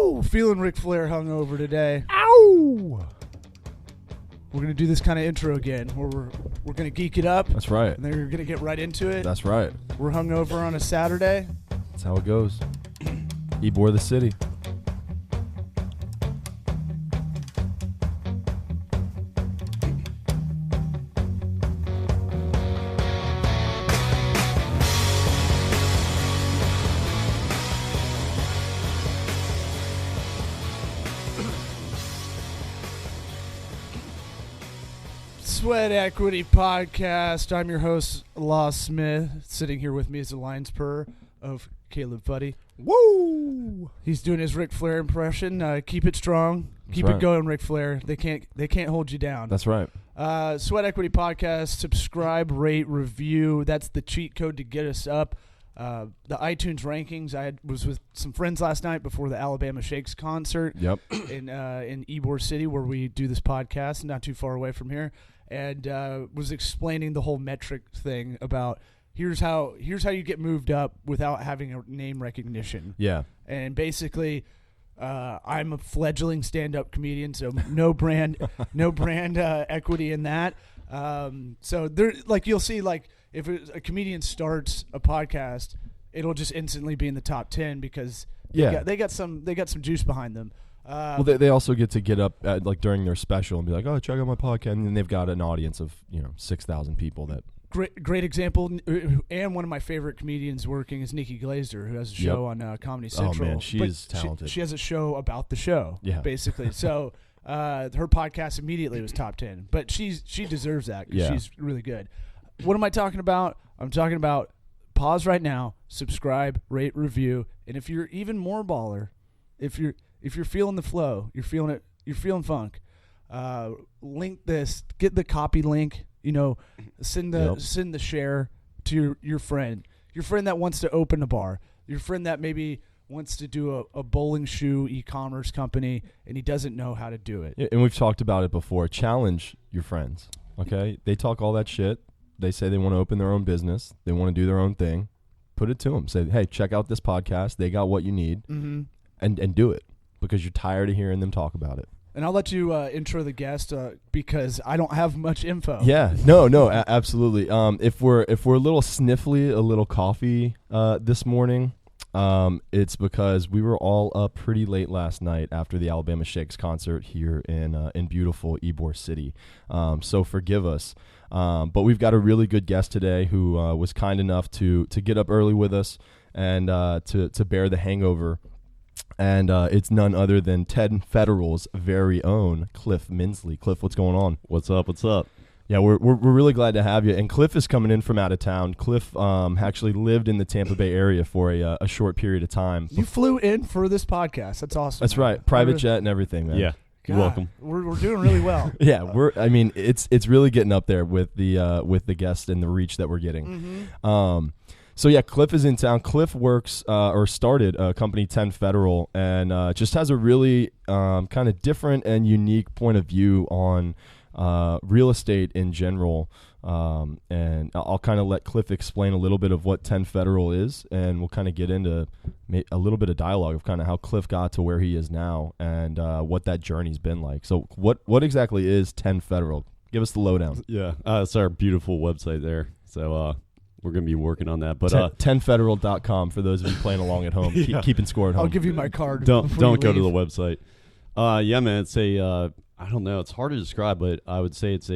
Woo! Feeling Ric Flair hungover today. Ow! We're going to do this kind of intro again where we're going to geek it up. That's right. And then we're going to get right into it. That's right. We're hungover on a Saturday. That's how it goes. Ybor the city. Sweat Equity Podcast. I'm your host, Law Smith. Sitting here with me is the Lions Purr of Caleb Fuddy. Woo! He's doing his Ric Flair impression. Keep it strong. Keep it going, Ric Flair. They can't hold you down. That's right. Sweat Equity Podcast. Subscribe, rate, review. That's the cheat code to get us up. The iTunes rankings. Was with some friends last night before the Alabama Shakes concert. Yep. In Ybor City, where we do this podcast, not too far away from here, and was explaining the whole metric thing about here's how you get moved up without having a name recognition. Yeah. And basically, I'm a fledgling stand-up comedian, so no brand equity in that. So there, like you'll see, like if a comedian starts a podcast, it'll just instantly be in the top 10 because they got some juice behind them. Well, they also get up at, like during their special and be like, "Oh, check out my podcast," and then they've got an audience of 6,000 people. That great example. And one of my favorite comedians working is Nikki Glazer, who has a show on Comedy Central. Oh man, she's talented. She has a show about the show, basically. So her podcast immediately was top 10, but she deserves that because she's really good. What am I talking about? I'm talking about pause right now, subscribe, rate, review, and if you're even more baller, if you're feeling the flow, you're feeling funk, link this, get the copy link, send the share to your friend that wants to open a bar, your friend that maybe wants to do a bowling shoe e-commerce company and he doesn't know how to do it. Yeah, and we've talked about it before. Challenge your friends, okay? They talk all that shit. They say they want to open their own business. They want to do their own thing. Put it to them. Say, hey, check out this podcast. They got what you need, and do it. Because you're tired of hearing them talk about it. And I'll let you intro the guest because I don't have much info. Yeah, no, absolutely. If we're a little sniffly, a little coffee this morning, it's because we were all up pretty late last night after the Alabama Shakes concert here in beautiful Ybor City. So forgive us. But we've got a really good guest today who was kind enough to get up early with us and to bear the hangover. And it's none other than 10 Federal's very own Cliff Minsley. Cliff, what's going on? What's up? Yeah, we're really glad to have you. And Cliff is coming in from out of town. Cliff actually lived in the Tampa Bay area for a short period of time. You flew in for this podcast. That's awesome. That's right. Private jet and everything, man. Yeah. You're welcome. We're doing really well. Yeah, it's really getting up there with the guests and the reach that we're getting. So yeah, Cliff is in town. Cliff works or started a company, 10 Federal, and just has a really kind of different and unique point of view on real estate in general. And I'll kind of let Cliff explain a little bit of what 10 Federal is, and we'll kind of get into a little bit of dialogue of kind of how Cliff got to where he is now and what that journey's been like. So what exactly is 10 Federal? Give us the lowdown. Yeah, it's our beautiful website there. So we're going to be working on that. But 10federal.com for those of you playing along at home, keeping score at home. I'll give you my card. Don't go to the website. Yeah, man, it's I don't know. It's hard to describe, but I would say it's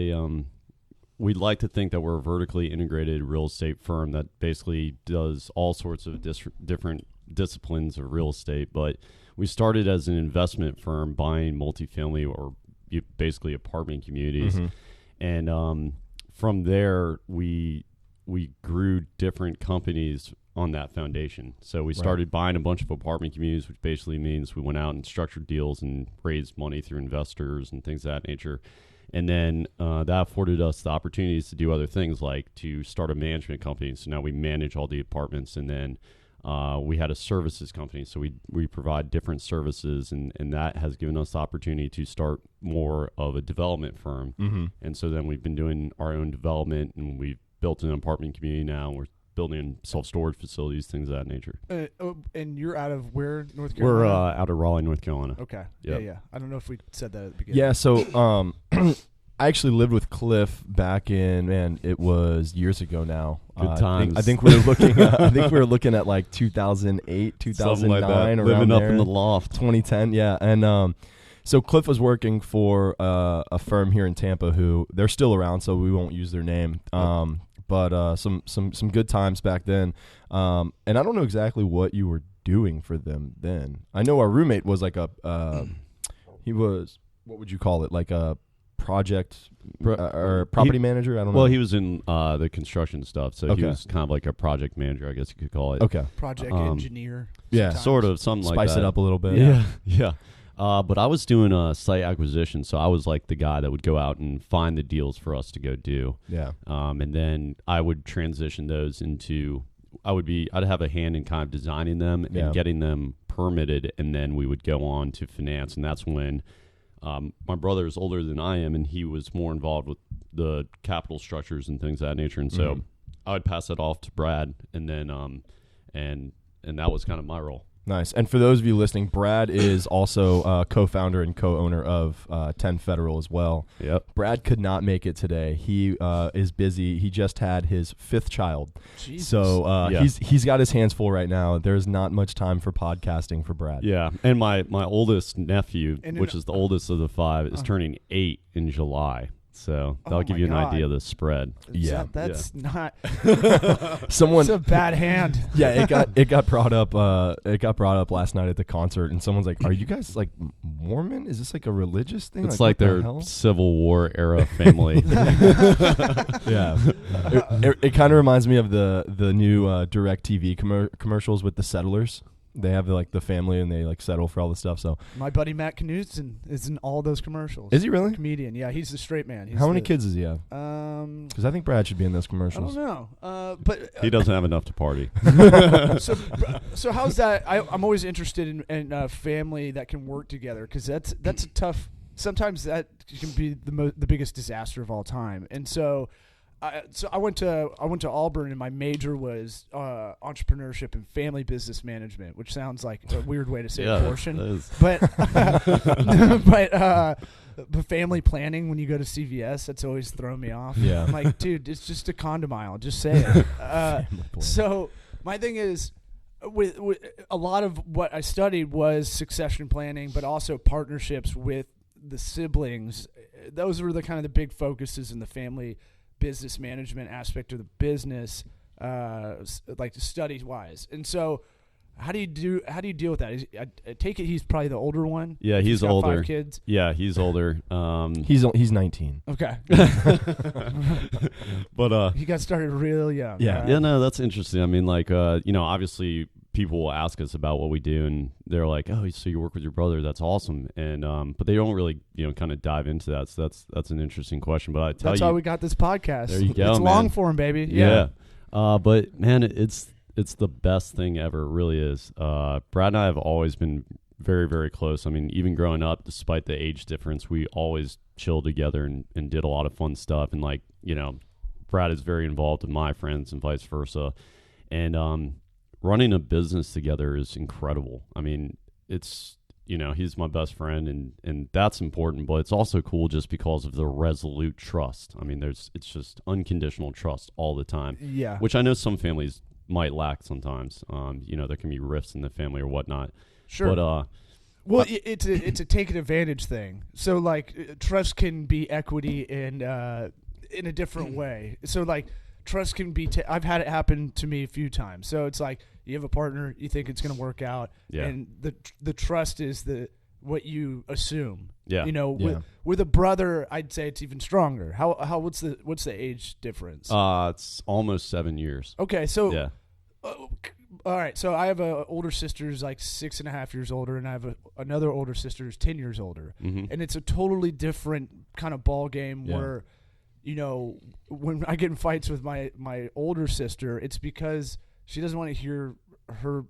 we'd like to think that we're a vertically integrated real estate firm that basically does all sorts of different disciplines of real estate. But we started as an investment firm buying multifamily or basically apartment communities. And from there, we grew different companies on that foundation. So we started buying a bunch of apartment communities, which basically means we went out and structured deals and raised money through investors and things of that nature. And then that afforded us the opportunities to do other things, like to start a management company. So now we manage all the apartments. And then we had a services company. So we provide different services, and that has given us the opportunity to start more of a development firm. And so then we've been doing our own development, and we've built an apartment community now. We're building self-storage facilities, things of that nature. And you're out of where, North We're Carolina? out of Raleigh, North Carolina. Okay. Yep. Yeah. I don't know if we said that at the beginning. Yeah, so I actually lived with Cliff back in, man, it was years ago now. Good times. I think we were looking. I think we were looking at like 2008, 2009, like around living up there. in the loft. 2010, yeah. And so Cliff was working for a firm here in Tampa who they're still around, so we won't use their name. But some good times back then. And I don't know exactly what you were doing for them then. I know our roommate was like he was, what would you call it, like a project or property manager? I don't know. Well, he was in the construction stuff, so he was kind of like a project manager, I guess you could call it. Okay. Project engineer. Yeah. Sometimes. Sort of, something like that. Spice it up a little bit. Yeah. But I was doing site acquisition, so I was like the guy that would go out and find the deals for us to go do. Yeah. And then I would transition those into, I'd have a hand in kind of designing them and getting them permitted, and then we would go on to finance, and that's when my brother is older than I am, and he was more involved with the capital structures and things of that nature, and so I would pass it off to Brad, and then and that was kind of my role. Nice. And for those of you listening, Brad is also co-founder and co-owner of 10 Federal as well. Yep. Brad could not make it today. He is busy. He just had his 5th child. Jesus. So he's got his hands full right now. There's not much time for podcasting for Brad. Yeah. And my oldest nephew, which is the oldest of the 5, is turning 8 in July. So that'll give you an idea of the spread. That's not. Someone. It's a bad hand. Yeah, it got brought up. It got brought up last night at the concert, and someone's like, "Are you guys like Mormon? Is this like a religious thing?" It's like their Civil War era family. Yeah, it kind of reminds me of the new DirecTV commercials with the settlers. They have like the family and they like settle for all the stuff. So my buddy Matt Knudsen is in all those commercials. Is he really? Comedian. Yeah, he's the straight man. How many kids does he have? Because I think Brad should be in those commercials. I don't know. But he doesn't have enough to party. So how's that? I'm always interested in family that can work together, because that's a tough. Sometimes that can be the biggest disaster of all time. And so I went to Auburn, and my major was entrepreneurship and family business management, which sounds like a weird way to say abortion, but family planning, when you go to CVS, that's always thrown me off. Yeah, I'm like, dude, it's just a condom aisle. Just say it. So my thing is, with a lot of what I studied was succession planning, but also partnerships with the siblings. Those were the kind of the big focuses in the family business management aspect of the business, like studies wise. And so how do you deal with that? I take it he's probably the older one. Yeah, he's got older. 5 kids. Yeah, he's older. He's 19. Okay. But he got started real young. Yeah. Yeah, no, that's interesting. I mean, like obviously people will ask us about what we do, and they're like, "Oh, so you work with your brother? That's awesome." And but they don't really, kind of dive into that. So that's an interesting question. But that's why we got this podcast. There you go. It's man. long form, baby. Yeah. But man, it's the best thing ever. It really is. Brad and I have always been very, very close. I mean, even growing up, despite the age difference, we always chilled together and did a lot of fun stuff. And Brad is very involved with my friends and vice versa. And running a business together is incredible. I mean, it's, he's my best friend, and that's important, but it's also cool just because of the resolute trust. I mean, it's just unconditional trust all the time. Yeah. Which I know some families might lack sometimes. There can be rifts in the family or whatnot. Sure. But it's a take advantage thing. So like trust can be equity in a different way. So like trust can be. I've had it happen to me a few times. So it's like you have a partner, you think it's going to work out, and the trust is what you assume. Yeah. With a brother, I'd say it's even stronger. What's the age difference? It's almost 7 years. Okay, so yeah. All right, so I have an older sister who's like 6.5 years older, and I have another older sister who's 10 years older, and it's a totally different kind of ball game where, when I get in fights with my older sister, it's because she doesn't want to hear her.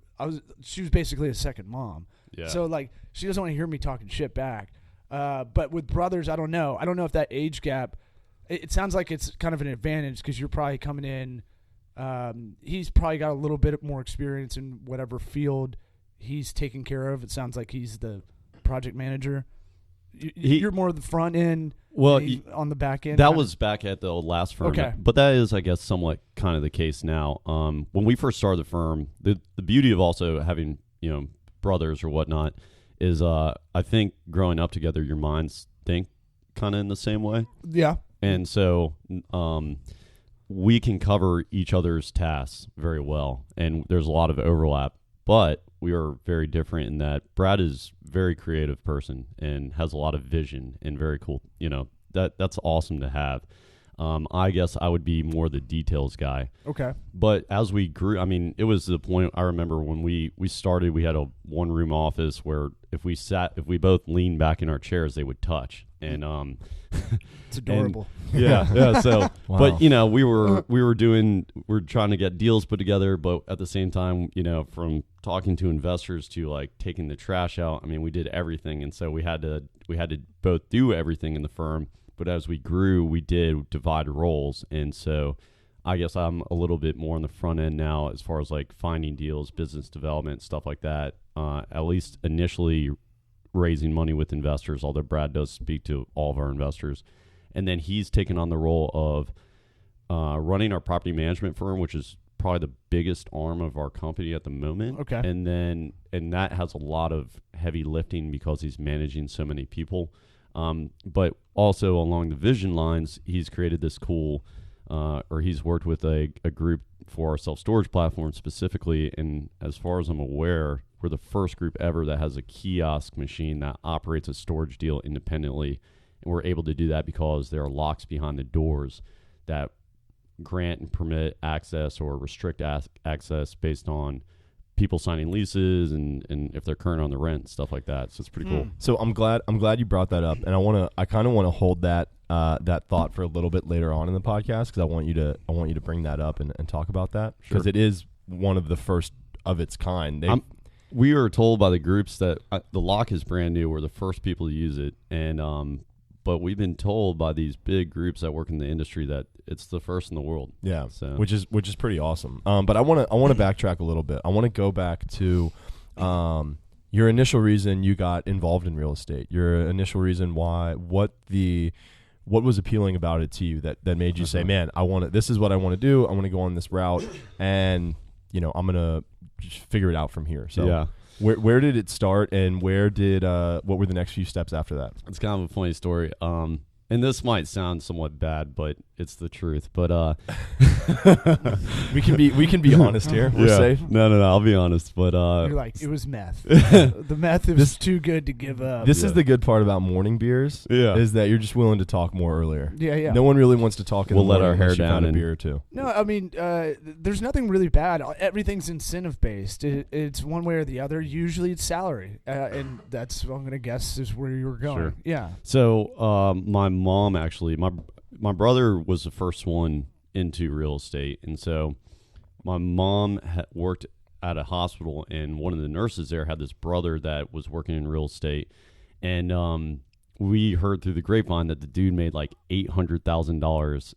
She was basically a second mom, so like she doesn't want to hear me talking shit back. But with brothers, I don't know. I don't know if that age gap. It sounds like it's kind of an advantage because you're probably coming in He's probably got a little bit more experience in whatever field he's taking care of. It sounds like he's the project manager. You're more the front end. Well, on the back end. That was back at the last firm. Okay. But that is, I guess, somewhat kind of the case now. When we first started the firm, the beauty of also having, brothers or whatnot is, I think growing up together, your minds think kind of in the same way. Yeah. And so, we can cover each other's tasks very well, and there's a lot of overlap. But we are very different in that Brad is a very creative person and has a lot of vision and very cool. That's awesome to have. I guess I would be more the details guy. Okay. But as we grew, it was the point. I remember when we started, we had a one-room office where if we both leaned back in our chairs, they would touch. And it's adorable. Yeah. So, wow. But we were trying to get deals put together, but at the same time, from talking to investors to like taking the trash out. We did everything, and so we had to both do everything in the firm. But as we grew, we did divide roles, and so I guess I'm a little bit more on the front end now as far as like finding deals, business development, stuff like that. At least initially raising money with investors, although Brad does speak to all of our investors. And then he's taken on the role of running our property management firm, which is probably the biggest arm of our company at the moment. Okay. And that has a lot of heavy lifting because he's managing so many people. But also along the vision lines, he's created this cool, or he's worked with a group for our self-storage platform specifically. And as far as I'm aware, we're the first group ever that has a kiosk machine that operates a storage deal independently. And we're able to do that because there are locks behind the doors that grant and permit access or restrict access based on people signing leases and if they're current on the rent, stuff like that. So it's pretty cool. So I'm glad you brought that up, and I kind of want to hold that thought for a little bit later on in the podcast, because I want you to bring that up and talk about that, because it is one of the first of its kind. We were told by the groups that the lock is brand new. We're the first people to use it, and but we've been told by these big groups that work in the industry that it's the first in the world. Yeah, so. which is pretty awesome. But I want to backtrack a little bit. I want to go back to your initial reason you got involved in real estate. Your initial reason why, what was appealing about it to you that made you say, "Man, this is what I want to do. I want to go on this route, and I'm gonna just figure it out from here." So yeah. Where did it start, and what were the next few steps after that? It's kind of a funny story. And this might sound somewhat bad, but it's the truth. But we can be honest here. We're safe. No, I'll be honest. But you're like, it was meth. The meth was too good to give up. This is the good part about morning beers. Yeah, is that you're just willing to talk more earlier. Yeah. No one really wants to talk. We'll let our hair down and a beer or two. No, there's nothing really bad. Everything's incentive based. It's one way or the other. Usually it's salary, and that's what I'm gonna guess is where you were going. Sure. Yeah. So my mom actually, my brother was the first one into real estate, and so my mom worked at a hospital, and one of the nurses there had this brother that was working in real estate, and we heard through the grapevine that the dude made like $800,000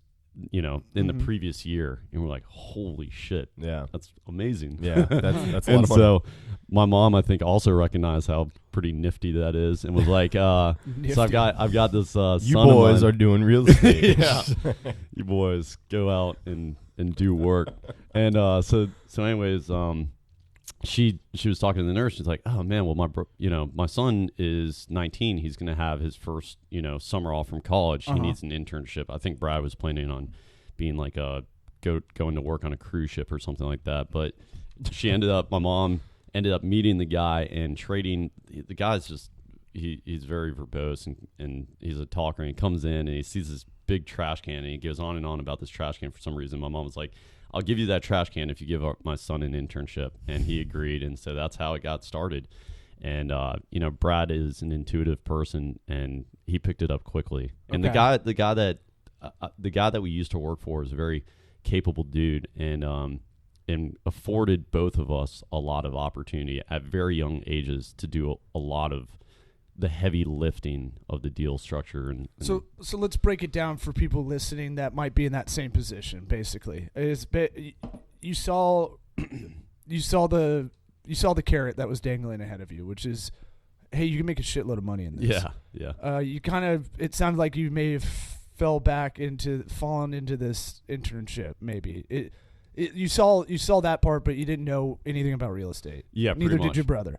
in the previous year, and we're like, holy shit, yeah, that's amazing. Yeah, that's a and lot of fun. So my mom, I think, also recognized how pretty nifty that is, and was like, so I've got this you son boys of mine. are doing real estate. Yeah, you boys go out and do work. And so anyways, she was talking to the nurse. She's like, oh man, well my son is 19. He's gonna have his first summer off from college. He needs an internship. I think Brad was planning on being like going to work on a cruise ship or something like that. But my mom ended up meeting the guy and trading. The guy's just he's very verbose and he's a talker. And he comes in and he sees this big trash can and he goes on and on about this trash can for some reason. My mom was like, I'll give you that trash can if you give my son an internship. And he agreed. And so that's how it got started. And, Brad is an intuitive person and he picked it up quickly. And the guy that we used to work for is a very capable dude and afforded both of us a lot of opportunity at very young ages to do a lot of the heavy lifting of the deal structure. And so let's break it down for people listening that might be in that same position. Basically, you saw the carrot that was dangling ahead of you, which is, hey, you can make a shitload of money in this. Yeah. You kind of, it sounded like you may have fallen into this internship. Maybe you saw that part, but you didn't know anything about real estate. Yeah, neither did your brother.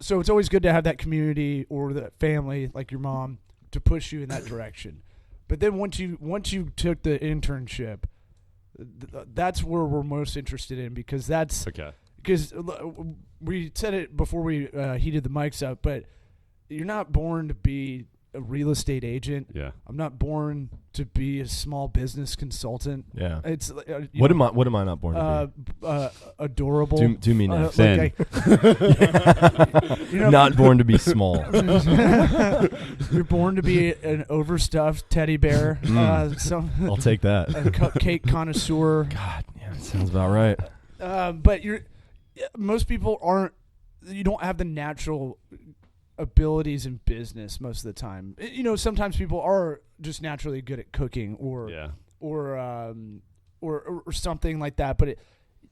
So it's always good to have that community or that family, like your mom, to push you in that direction. But then once you took the internship, that's where we're most interested in, because that's okay. Because we said it before we heated the mics up, but you're not born to be a real estate agent. Yeah, I'm not born to be a small business consultant. Yeah, it's what am I not born to be? Adorable. Do me next. Not born to be small. You're born to be an overstuffed teddy bear. I'll take that. A cupcake connoisseur. God, yeah, that sounds about right. But most people aren't. You don't have the natural abilities in business most of the time. Sometimes people are just naturally good at cooking or something like that. But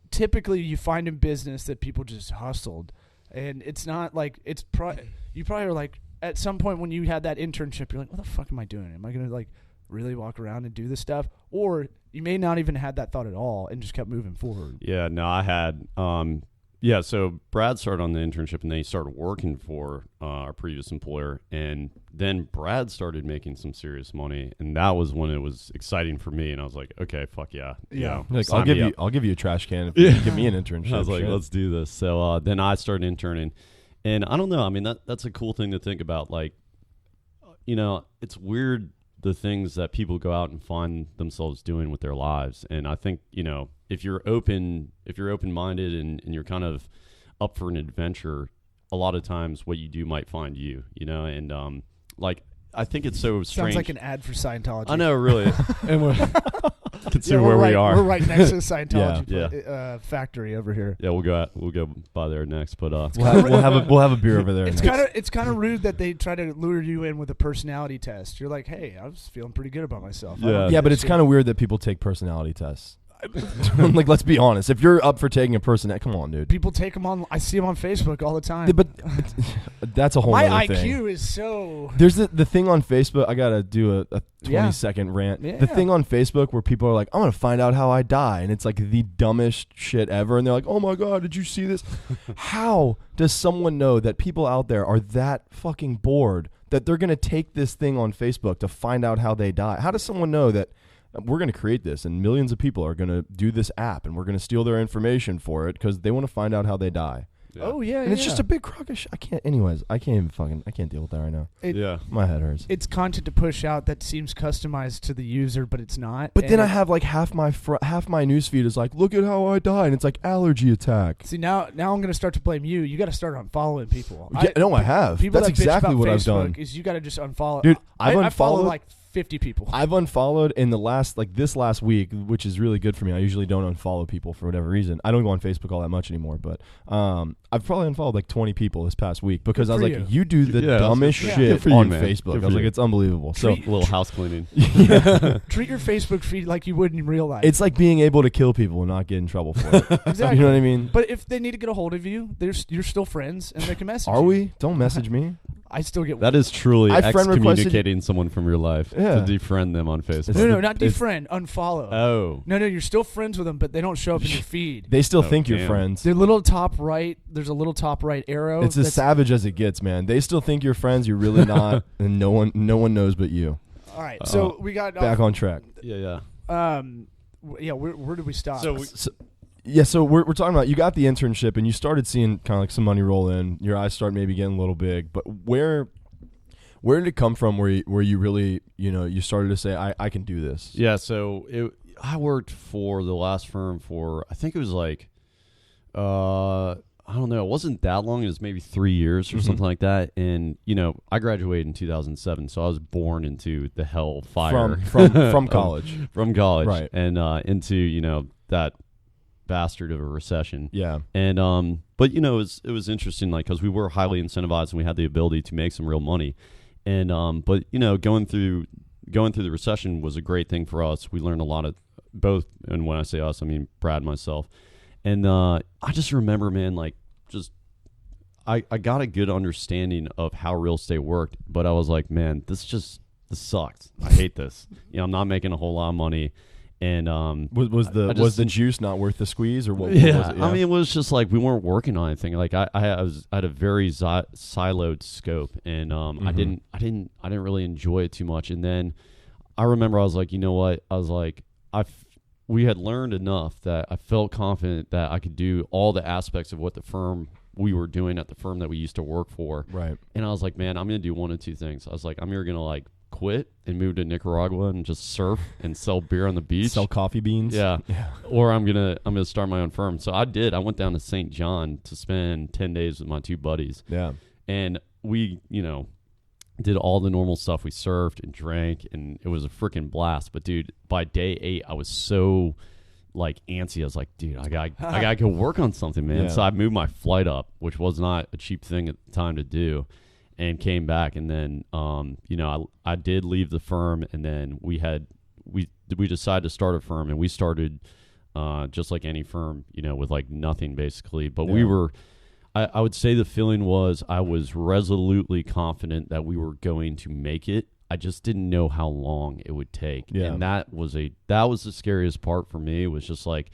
typically you find in business that people just hustled, and it's not like you probably are like, at some point when you had that internship, you're like, what the fuck am I doing? Am I going to like really walk around and do this stuff? Or you may not even had that thought at all and just kept moving forward. Yeah, no, I had. So Brad started on the internship, and then he started working for our previous employer, and then Brad started making some serious money, and that was when it was exciting for me, and I was like, okay, fuck yeah. Like, I'll give you a trash can if you give me an internship. I was like, let's do this. So then I started interning, and I don't know. I mean, that's a cool thing to think about. Like, it's weird, the things that people go out and find themselves doing with their lives. And I think, if you're open-minded and you're kind of up for an adventure, a lot of times what you do might find you, and I think it's so strange. Sounds like an ad for Scientology. I know, really. And we're consider where we are. We're right next to the Scientology factory over here. Yeah, we'll go by there next, but we'll have a beer over there. It's kind of rude that they try to lure you in with a personality test. You're like, hey, I was feeling pretty good about myself. Yeah, but it's kind of weird that people take personality tests. Like, let's be honest. If you're up for taking a personality, come on, dude. People take them on. I see them on Facebook all the time. Yeah, but that's a whole other thing. My IQ is so. There's the thing on Facebook. I gotta do a 20-second rant. Yeah. The thing on Facebook where people are like, I'm gonna find out how I die, and it's like the dumbest shit ever, and they're like, oh my god, did you see this? How does someone know that people out there are that fucking bored that they're gonna take this thing on Facebook to find out how they die? How does someone know that we're going to create this and millions of people are going to do this app and we're going to steal their information for it because they want to find out how they die? Yeah. Oh, yeah. And it's just a big crock of shit. I can't deal with that right now. My head hurts. It's content to push out that seems customized to the user, but it's not. But then I have like half my newsfeed is like, look at how I died, and it's like allergy attack. See, now I'm going to start to blame you. You got to start unfollowing people. I have. That's exactly what I've done. Is you got to just unfollow. Dude, I follow like 50 people. I've unfollowed in this last week, which is really good for me. I usually don't unfollow people for whatever reason. I don't go on Facebook all that much anymore, but I've probably unfollowed like 20 people this past week because I was like, you do the dumbest shit on Facebook. I was like, it's unbelievable. So a little house cleaning. Treat your Facebook feed like you would in real life. It's like being able to kill people and not get in trouble for it. Exactly. You know what I mean? But if they need to get a hold of you, you're still friends and they can message you. Are we? Don't message me. I still get that is truly excommunicating someone from your life to defriend them on Facebook. No, not defriend, unfollow. Oh. No, you're still friends with them, but they don't show up in your feed. They still think you're friends. There's a little top right arrow. It's as savage as it gets, man. They still think you're friends, you're really not, and no one knows but you. All right, so we got back on track. Yeah. Where did we stop? So we're talking about, you got the internship and you started seeing kind of like some money roll in. Your eyes start maybe getting a little big. But where did it come from where you really, you started to say, I can do this? Yeah, so I worked for the last firm for, I think it was like, I don't know, it wasn't that long. It was maybe 3 years or something like that. And, I graduated in 2007, so I was born into the hellfire. From college. From college. Right. And into, that bastard of a recession. Yeah. And but you know, it was interesting, like, because we were highly incentivized and we had the ability to make some real money. And but you know, going through the recession was a great thing for us. We learned a lot of both, and when I say us, I mean Brad and myself. And I just remember, man, like, just I got a good understanding of how real estate worked, but I was like, man, this sucks. I hate this. You know, I'm not making a whole lot of money. And was the juice not worth the squeeze, or what? Yeah, was it? Yeah. I mean, it was just like we weren't working on anything. Like I had a very siloed scope, and I didn't really enjoy it too much. And then I remember I was like, you know what? I was like, we had learned enough that I felt confident that I could do all the aspects of what the firm we were doing at the firm that we used to work for. Right. And I was like, man, I'm gonna do one of two things. I was like, I'm either gonna like quit and move to Nicaragua and just surf and sell beer on the beach, sell coffee beans, yeah. Or I'm gonna start my own firm. So I did. I went down to St. John to spend 10 days with my two buddies. Yeah. And we, you know, did all the normal stuff. We surfed and drank, and it was a freaking blast. But dude, by day 8, I was so like antsy. I was like, dude, I gotta go work on something, man. Yeah. So I moved my flight up, which was not a cheap thing at the time to do, and came back. And then you know, I did leave the firm, and then we decided to start a firm, and we started just like any firm, you know, with like nothing basically. But we were, I would say the feeling was I was resolutely confident that we were going to make it. I just didn't know how long it would take. Yeah. And that was the scariest part for me. It was just like,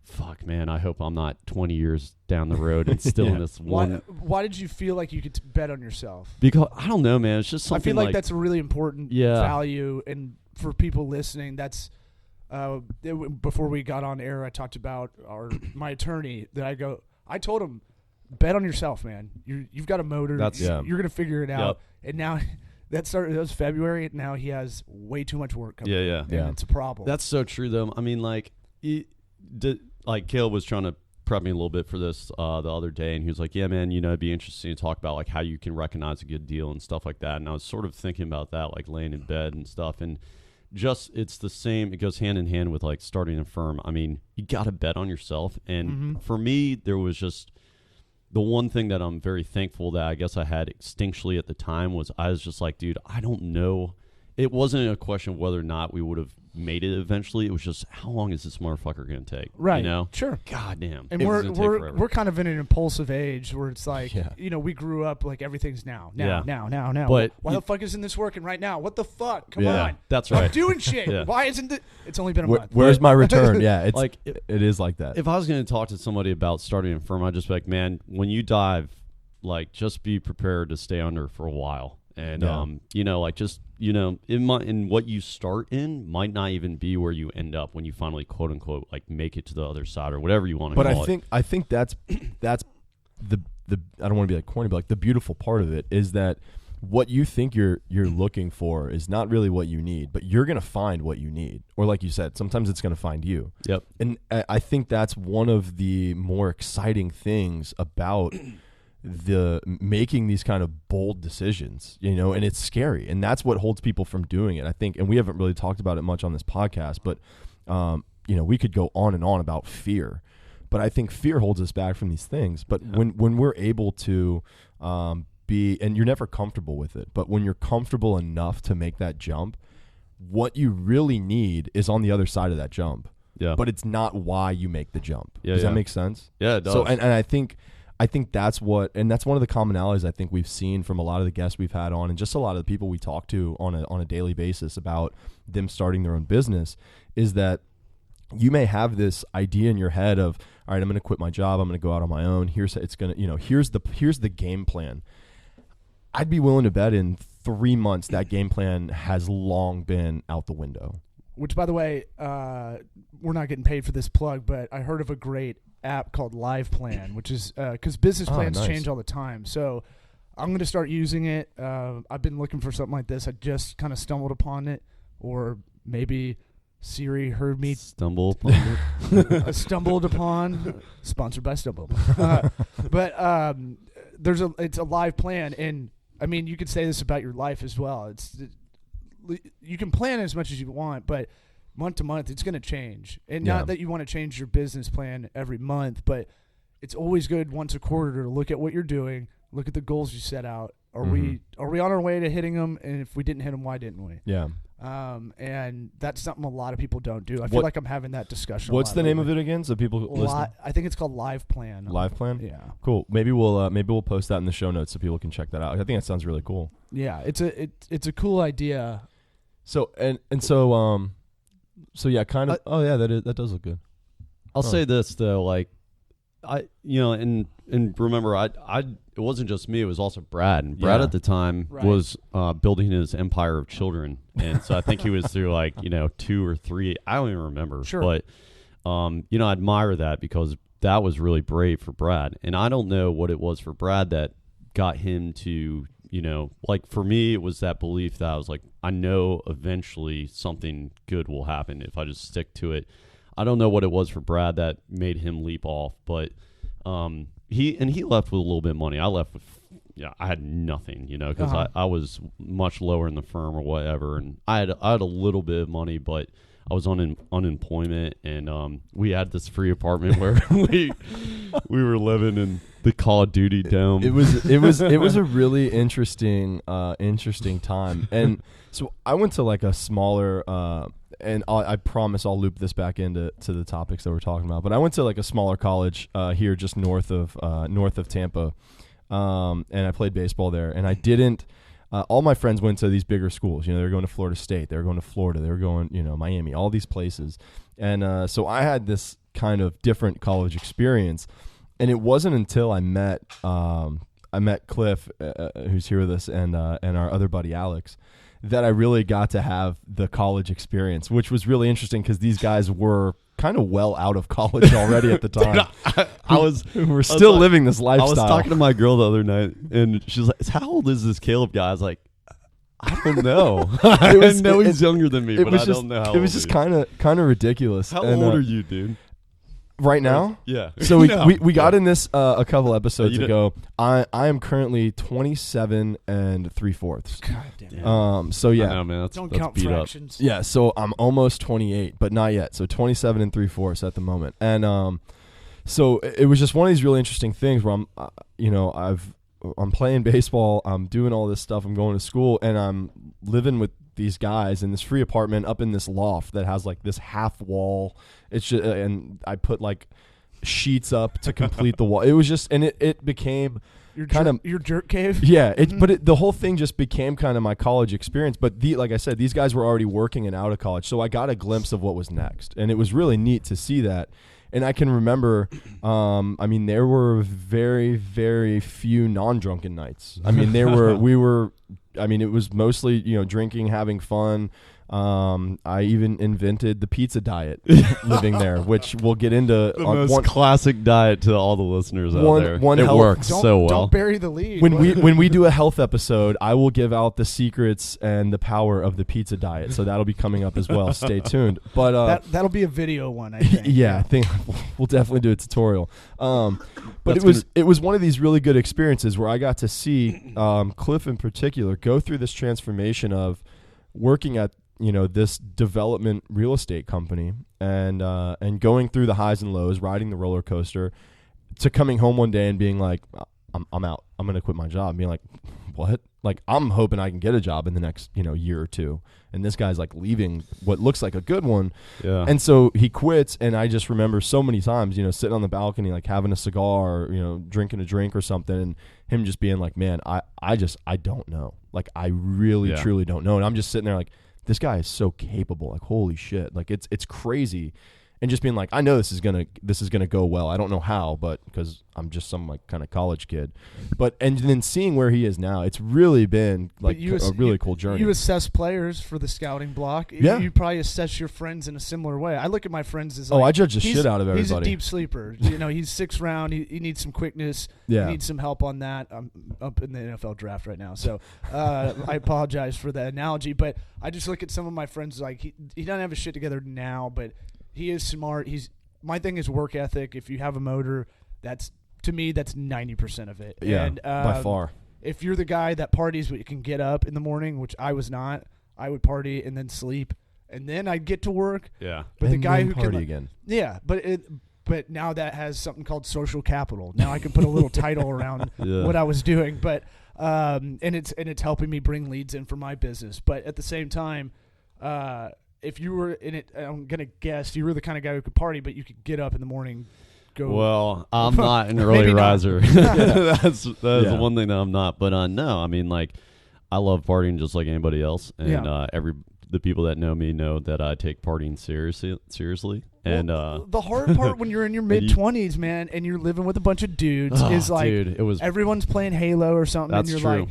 fuck, man, I hope I'm not 20 years down the road and still in this one. Why did you feel like you could bet on yourself? Because I don't know, man. It's just something. I feel like that's a really important value, and for people listening, that's before we got on air, I talked about my attorney that I told him, bet on yourself, man. You've got a motor. You're gonna figure it out. Yep. And now that was February. Now he has way too much work coming. Yeah. It's a problem. That's so true, though. I mean, like, like Caleb was trying to prep me a little bit for this the other day, and he was like, yeah, man, you know, it'd be interesting to talk about like how you can recognize a good deal and stuff like that. And I was sort of thinking about that, like laying in bed and stuff. And just, it's the same. It goes hand in hand with like starting a firm. I mean, you got to bet on yourself. And for me, there was just the one thing that I'm very thankful that I guess I had instinctually at the time was I was just like, dude, I don't know. It wasn't a question of whether or not we would have made it eventually. It was just, how long is this motherfucker going to take? Right. You know? Sure. God damn. And we're kind of in an impulsive age where it's like, you know, we grew up like everything's now. But why the fuck isn't this working right now? What the fuck? Come on. That's right. I'm doing shit. Yeah. Why isn't it? It's only been a month. Where's my return? Yeah. It's like, it is like that. If I was going to talk to somebody about starting a firm, I'd just be like, man, when you dive, like, just be prepared to stay under for a while. And, you know, like, just, you know, in what you start in might not even be where you end up when you finally, quote unquote, like, make it to the other side or whatever you want to call it. I think that's the I don't want to be like corny, but like the beautiful part of it is that what you think you're looking for is not really what you need, but you're going to find what you need. Or like you said, sometimes it's going to find you. Yep. And I think that's one of the more exciting things about the making these kind of bold decisions, you know, and it's scary, and that's what holds people from doing it, I think. And we haven't really talked about it much on this podcast, but you know, we could go on and on about fear, but I think fear holds us back from these things. But when we're able to be, and you're never comfortable with it, but when you're comfortable enough to make that jump, what you really need is on the other side of that jump. Yeah. But it's not why you make the jump. Yeah, does that make sense? Yeah, it does. So and I think that's one of the commonalities I think we've seen from a lot of the guests we've had on, and just a lot of the people we talk to on a daily basis about them starting their own business, is that you may have this idea in your head of, all right, I'm going to quit my job, I'm going to go out on my own. Here's the game plan. I'd be willing to bet in 3 months that game plan has long been out the window. Which, by the way, we're not getting paid for this plug, but I heard of a great app called Live Plan, which is because business plans change all the time. So I'm going to start using it. I've been looking for something like this. I just kind of stumbled upon it, or maybe Siri heard me stumble upon it. Stumbled upon, sponsored by Stumble. But it's a live plan, and I mean, you could say this about your life as well. You can plan as much as you want, but month to month, it's going to change. And not that you want to change your business plan every month, but it's always good once a quarter to look at what you're doing, look at the goals you set out. Are we on our way to hitting them? And if we didn't hit them, why didn't we? Yeah. And that's something a lot of people don't do. I feel like I'm having that discussion. What's the name of it again? So people listen. I think it's called Live Plan. Live Plan? Yeah. Cool. Maybe we'll post that in the show notes so people can check that out. I think that sounds really cool. Yeah, it's a cool idea. So so yeah, kind of. That does look good. I'll say this though, like and remember, it wasn't just me; it was also Brad. And Brad at the time was building his empire of children, and so I think he was through 2 or 3. I don't even remember. Sure. But I admire that because that was really brave for Brad, and I don't know what it was for Brad that got him to. For me, it was that belief that I was like, I know eventually something good will happen if I just stick to it. I don't know what it was for Brad that made him leap off, but he left with a little bit of money. I left with, I had nothing, because I was much lower in the firm or whatever, and I had a little bit of money, but I was on unemployment, and we had this free apartment where we were living in the Call of Duty dome. It was a really interesting time, and so I went to like a smaller. And I promise I'll loop this back into the topics that we're talking about. But I went to like a smaller college here, just north of Tampa, and I played baseball there. And I didn't. All my friends went to these bigger schools. They were going to Florida State. They were going to Florida. They were going, Miami. All these places. And so I had this kind of different college experience. And it wasn't until I met Cliff, who's here with us, and our other buddy Alex, that I really got to have the college experience, which was really interesting because these guys were kind of well out of college already at the time. Dude, we're still living this lifestyle. I was talking to my girl the other night, and she's like, "How old is this Caleb guy?" I was like, "I don't know. I know he's younger than me, but I don't know how." It was just kind of ridiculous. How old are you, dude? Right now? Yeah. So we got in this a couple episodes ago. I am currently 27 3/4. God damn. So yeah. I know, man. Don't that's count beat fractions. Up. Yeah, so I'm almost 28, but not yet. So 27 3/4 at the moment. And so it was just one of these really interesting things where I'm playing baseball, I'm doing all this stuff, I'm going to school, and I'm living with these guys in this free apartment up in this loft that has like this half wall. It's just, and I put like sheets up to complete the wall. It was just, and it became your jerk cave. Yeah, but the whole thing just became kind of my college experience. But like I said, these guys were already working and out of college, so I got a glimpse of what was next, and it was really neat to see that. And I can remember, there were very, very few non-drunken nights. I mean, it was mostly, drinking, having fun. I even invented the pizza diet living there, which we'll get into. The most classic diet to all the listeners out there. It works so well. Don't bury the lead. When we do a health episode, I will give out the secrets and the power of the pizza diet. So that'll be coming up as well. Stay tuned. But that'll be a video one, I think. Yeah, I think we'll definitely do a tutorial. But it was one of these really good experiences where I got to see Cliff in particular go through this transformation of working at this development real estate company and going through the highs and lows, riding the roller coaster, to coming home one day and being like, I'm out. I'm going to quit my job. And being like, what? Like, I'm hoping I can get a job in the next, year or two. And this guy's like leaving what looks like a good one. Yeah. And so he quits. And I just remember so many times, sitting on the balcony, like having a cigar, or, drinking a drink or something, and him just being like, man, I don't know. Like, I really, truly don't know. And I'm just sitting there like, this guy is so capable. Like, holy shit. Like, it's crazy. And just being like, I know this is gonna go well. I don't know how, but because I'm just some like kind of college kid. And then seeing where he is now, it's really been like a really cool journey. You assess players for the scouting block. Yeah. You probably assess your friends in a similar way. I look at my friends as like, I judge the shit out of everybody. He's a deep sleeper. He's 6th round. He needs some quickness. Yeah. He needs some help on that. I'm up in the NFL draft right now, so I apologize for the analogy, but I just look at some of my friends like he doesn't have his shit together now, but he is smart. My thing is work ethic. If you have a motor, that's 90% of it. Yeah, and, by far. If you're the guy that parties but you can get up in the morning, which I was not, I would party and then sleep and then I'd get to work. Yeah. But the guy who party can again. Yeah, but now that has something called social capital. Now I can put a little title around what I was doing, but and it's helping me bring leads in for my business. But at the same time, if you were in it, I'm gonna guess you were the kind of guy who could party, but you could get up in the morning. Well, I'm not an early riser. That's the one thing that I'm not. But no, I mean, like, I love partying just like anybody else, and the people that know me know that I take partying seriously. And the hard part when you're in your mid-20s, man, and you're living with a bunch of dudes is like, dude, everyone's playing Halo or something, and you're like,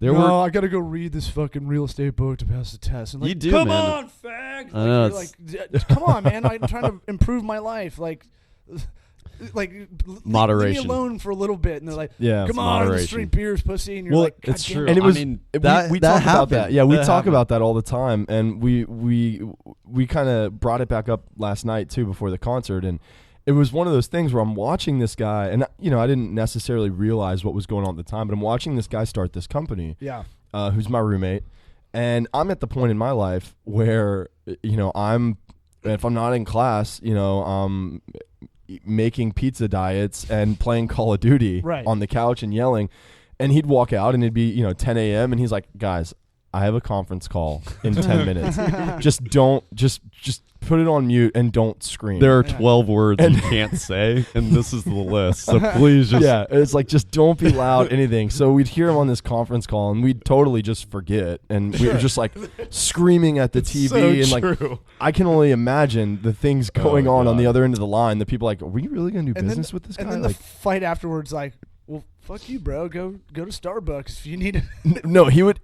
I got to go read this fucking real estate book to pass the test. And like, you do, come man. on, fag. Like, come on, man. I'm trying to improve my life. Like moderation. Leave me alone for a little bit, and they're like, "Come on, let's drink beers, pussy." And you're like, "It's true." And it was we talk about that. Yeah, we talk about that all the time, and we kind of brought it back up last night too before the concert, and it was one of those things where I'm watching this guy, and I didn't necessarily realize what was going on at the time, but I'm watching this guy start this company. Yeah, who's my roommate, and I'm at the point in my life where if I'm not in class, I'm making pizza diets and playing Call of Duty on the couch and yelling, and he'd walk out and it'd be 10 a.m. and he's like, guys, I have a conference call in 10 minutes. Just put it on mute and don't scream. There are 12 words you can't say, and this is the list. So please just... Yeah, it's like, just don't be loud, anything. So we'd hear him on this conference call, and we'd totally just forget. And we were just like screaming at the TV. So and true. Like, I can only imagine the things going on the other end of the line. The people like, are we really going to do business with this guy? And then the fight afterwards, like, well, fuck you, bro. Go to Starbucks if you need it. No, he would.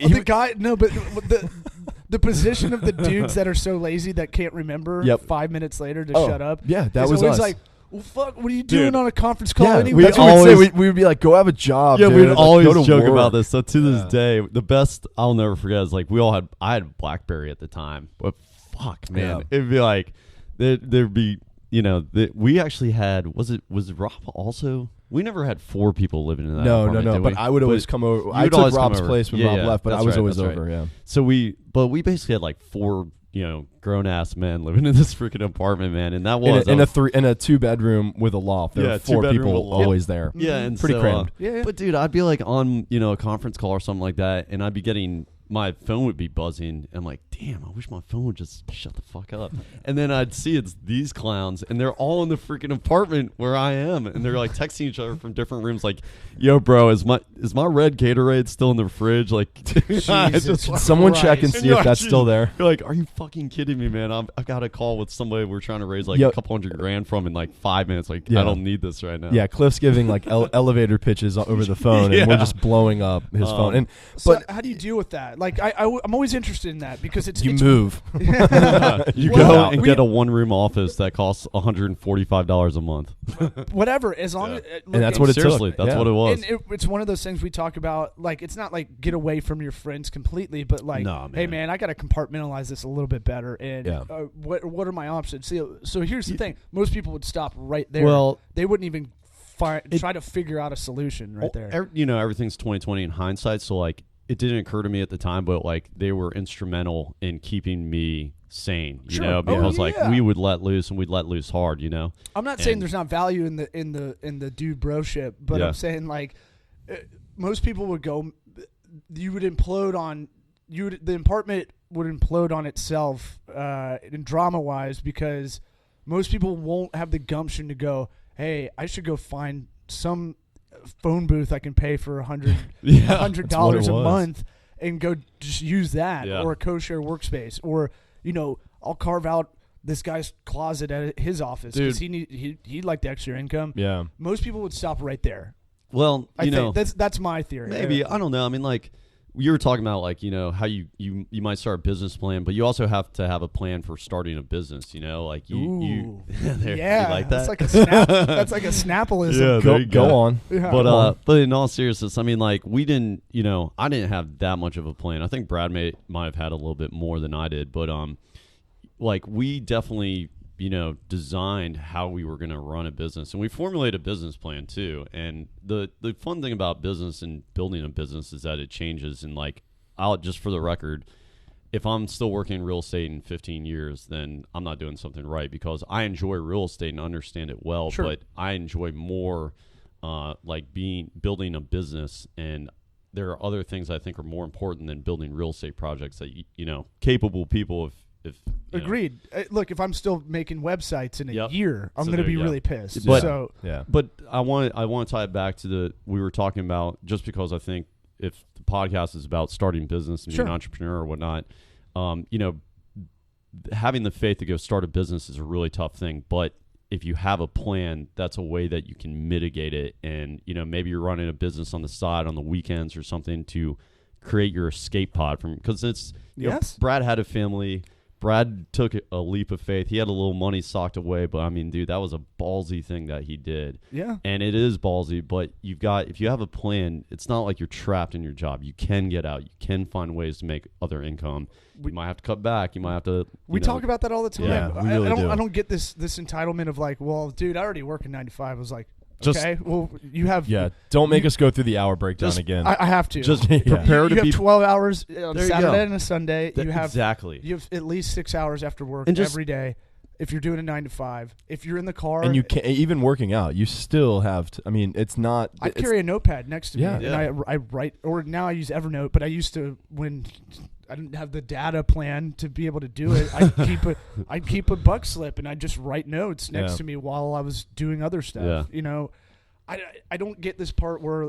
The position of the dudes that are so lazy that can't remember 5 minutes later to shut up. Yeah, that was always us. like, well, fuck, what are you doing on a conference call anyway? We would be like, go have a job. Yeah, dude. we'd Like, always joke about this. So to this day, the best I'll never forget is like I had BlackBerry at the time, but fuck, man, it'd be like there'd be we actually had was Rob also. We never had 4 people living in that apartment. No. But I would always come over. I took Rob's place when Rob left, but I was always over. Yeah. So we basically had like 4, grown ass men living in this freaking apartment, man, and that was in a 2-bedroom with a loft. There were 4 people always there. Yeah, and pretty crammed. But dude, I'd be like on a conference call or something like that, and I'd be getting. My phone would be buzzing. And I'm like, damn, I wish my phone would just shut the fuck up. And then I'd see it's these clowns, and they're all in the freaking apartment where I am, and they're like texting each other from different rooms, like, "Yo, bro, is my red Gatorade still in the fridge?" Like, someone check and see if that's still there. You're like, are you fucking kidding me, man? I've got a call with somebody we're trying to raise like a couple $100,000 from in like 5 minutes. Like, I don't need this right now. Yeah, Cliff's giving like elevator pitches over the phone, and we're just blowing up his phone. But how do you deal with that? Like, I'm always interested in that because it's move. You go and get a 1-room office that costs $145 a month. Whatever, as long as and that's what it seriously, took. That's what it was. And it's one of those things we talk about. Like, it's not like get away from your friends completely, but like, hey man, I got to compartmentalize this a little bit better. And what are my options? So here's the thing: most people would stop right there. Well, they wouldn't even try to figure out a solution right there. Everything's 20/20 in hindsight. So like, it didn't occur to me at the time, but like they were instrumental in keeping me sane, because we would let loose and we'd let loose hard, I'm not saying there's not value in the dude broship, but I'm saying like most people would go, the apartment would implode on itself in drama wise, because most people won't have the gumption to go, hey, I should go find some phone booth I can pay for $100 a month and go just use that, or a co-share workspace, or I'll carve out this guy's closet at his office because he'd like the extra income. Yeah, most people would stop right there. Well, I think that's my theory. Maybe I don't know. I mean, like, you were talking about, like, how you might start a business plan, but you also have to have a plan for starting a business. Like you like that? That's like a snap. That's like a Snappleism. Yeah, go on. Yeah. But in all seriousness, I mean, like, we didn't. I didn't have that much of a plan. I think Brad might have had a little bit more than I did, but like, we definitely designed how we were going to run a business, and we formulated a business plan too. And the fun thing about business and building a business is that it changes. And like, just for the record, if I'm still working in real estate in 15 years, then I'm not doing something right, because I enjoy real estate and understand it well, Sure. but I enjoy more like building a business, and there are other things I think are more important than building real estate projects that capable people if Agreed. Look, if I'm still making websites in a year, I'm going to be really pissed. But, but I want to tie it back to we were talking about, just because I think if the podcast is about starting business and being an entrepreneur or whatnot, having the faith to go start a business is a really tough thing. But if you have a plan, that's a way that you can mitigate it. And, maybe you're running a business on the side on the weekends or something to create your escape pod from, because it's, Brad had a family. Brad took a leap of faith. He had a little money socked away, but I mean, dude, that was a ballsy thing that he did. Yeah. And it is ballsy, but if you have a plan, it's not like you're trapped in your job. You can get out. You can find ways to make other income. You might have to cut back. You might have to. We talk about that all the time. Yeah, we really do. I don't get this entitlement of like, well, dude, I already work in 9 to 5. I was like, okay, well, you have. Yeah, don't make us go through the hour breakdown again. I have to. Just prepare to be. You have 12 hours on Saturday and a Sunday. You have at least 6 hours after work every day. If you're doing a 9 to 5, if you're in the car, and you can't even working out, you still have to. I mean, it's not. I carry a notepad next to me, and I write. Or now I use Evernote, but I used to, when I didn't have the data plan to be able to do it, I'd keep a buck slip and I'd just write notes next to me while I was doing other stuff. I don't get this part where